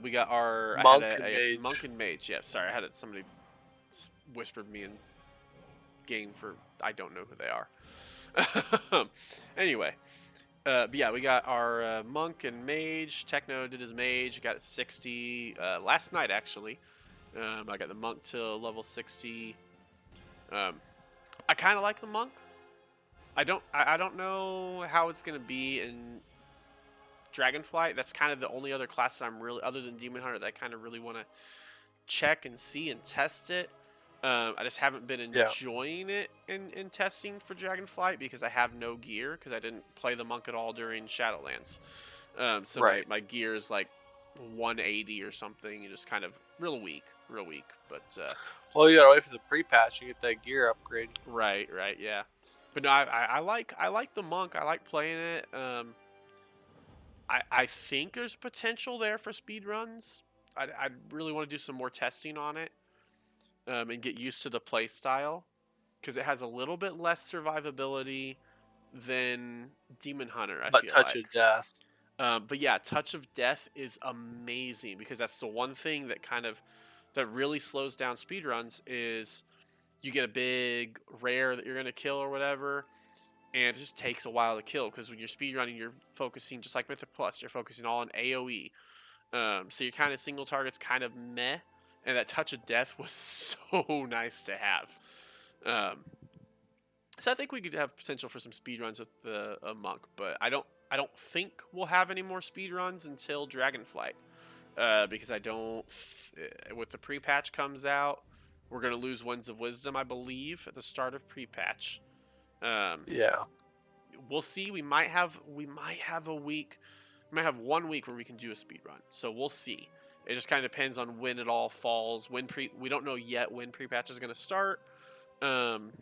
we got our I had Monk and a yes, monk mage. and mage. Yeah, sorry, I had somebody whispered me in game for I don't know who they are. Anyway, but yeah, we got our monk and mage. Techno did his mage, got it 60 last night actually. I got the monk to level 60. Um, I kind of like the monk. I don't know how it's gonna be in Dragonflight. That's kind of the only other class that I'm really, other than Demon Hunter, that I kind of really want to check and see and test it. I just haven't been Yeah. enjoying it in testing for Dragonflight because I have no gear because I didn't play the monk at all during Shadowlands. So Right. my gear is like 180 or something, and just kind of real weak, real weak. But Well, you gotta wait for the pre-patch to get that gear upgrade. right, yeah. But no, I like the monk. I like playing it. I think there's potential there for speed runs. I really want to do some more testing on it and get used to the play style because it has a little bit less survivability than Demon Hunter. I But feel touch of like, death. but yeah, Touch of Death is amazing because that's the one thing that really slows down speedruns is you get a big rare that you're gonna kill or whatever, and it just takes a while to kill because when you're speedrunning, you're focusing just like Mythic Plus, you're focusing all on AOE. So your kind of single target's kind of meh, and that Touch of Death was so nice to have. So I think we could have potential for some speedruns with the monk, but I don't think we'll have any more speedruns until Dragonflight. Because I don't, with the pre-patch comes out, we're gonna lose Winds of Wisdom, I believe, at the start of pre-patch. Um, Yeah. we'll see. We might have a week. We might have 1 week where we can do a speed run. So we'll see. It just kind of depends on when it all falls. We don't know yet when pre-patch is gonna start. Um,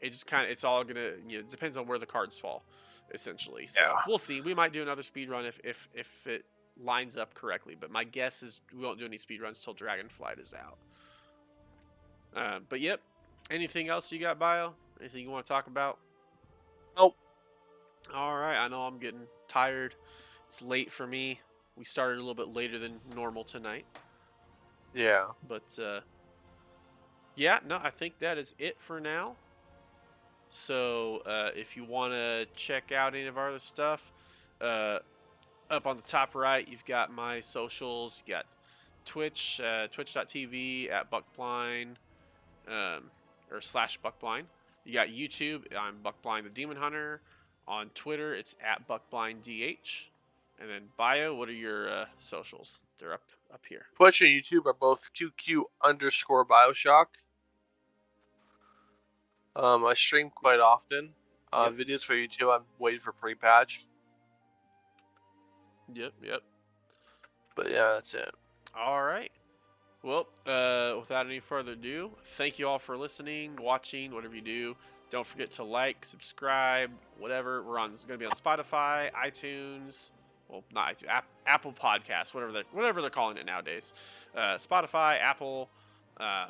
it's all gonna it depends on where the cards fall, essentially. So Yeah. we'll see. We might do another speed run if it lines up correctly. But my guess is we won't do any speed runs till Dragonflight is out. But yep. Anything else you got, Bio? Anything you want to talk about? Nope. All right, I know I'm getting tired. It's late for me. We started a little bit later than normal tonight. Yeah. But yeah, no, I think that is it for now. So if you want to check out any of our other stuff, uh, up on the top right, you've got my socials. You got Twitch, twitch.tv at Buckblind, or /Buckblind. You got YouTube. I'm Buckblind the Demon Hunter. On Twitter, it's at BuckblindDH. And then Bio, what are your socials? They're up here. Twitch and YouTube are both QQ_Bioshock. I stream quite often. Yep. Videos for YouTube, I'm waiting for pre-patch. Yep. But yeah, that's it. All right. Well, without any further ado, thank you all for listening, watching, whatever you do. Don't forget to like, subscribe, whatever. It's going to be on Spotify, iTunes. Well, not iTunes, Apple Podcasts, whatever they're calling it nowadays. Spotify, Apple, um,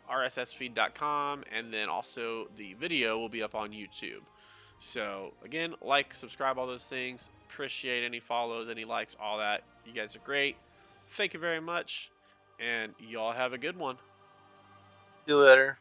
rssfeed.com, and then also the video will be up on YouTube. So again, like, subscribe, all those things. Appreciate any follows, any likes, all that. You guys are great. Thank you very much, and y'all have a good one. See you later.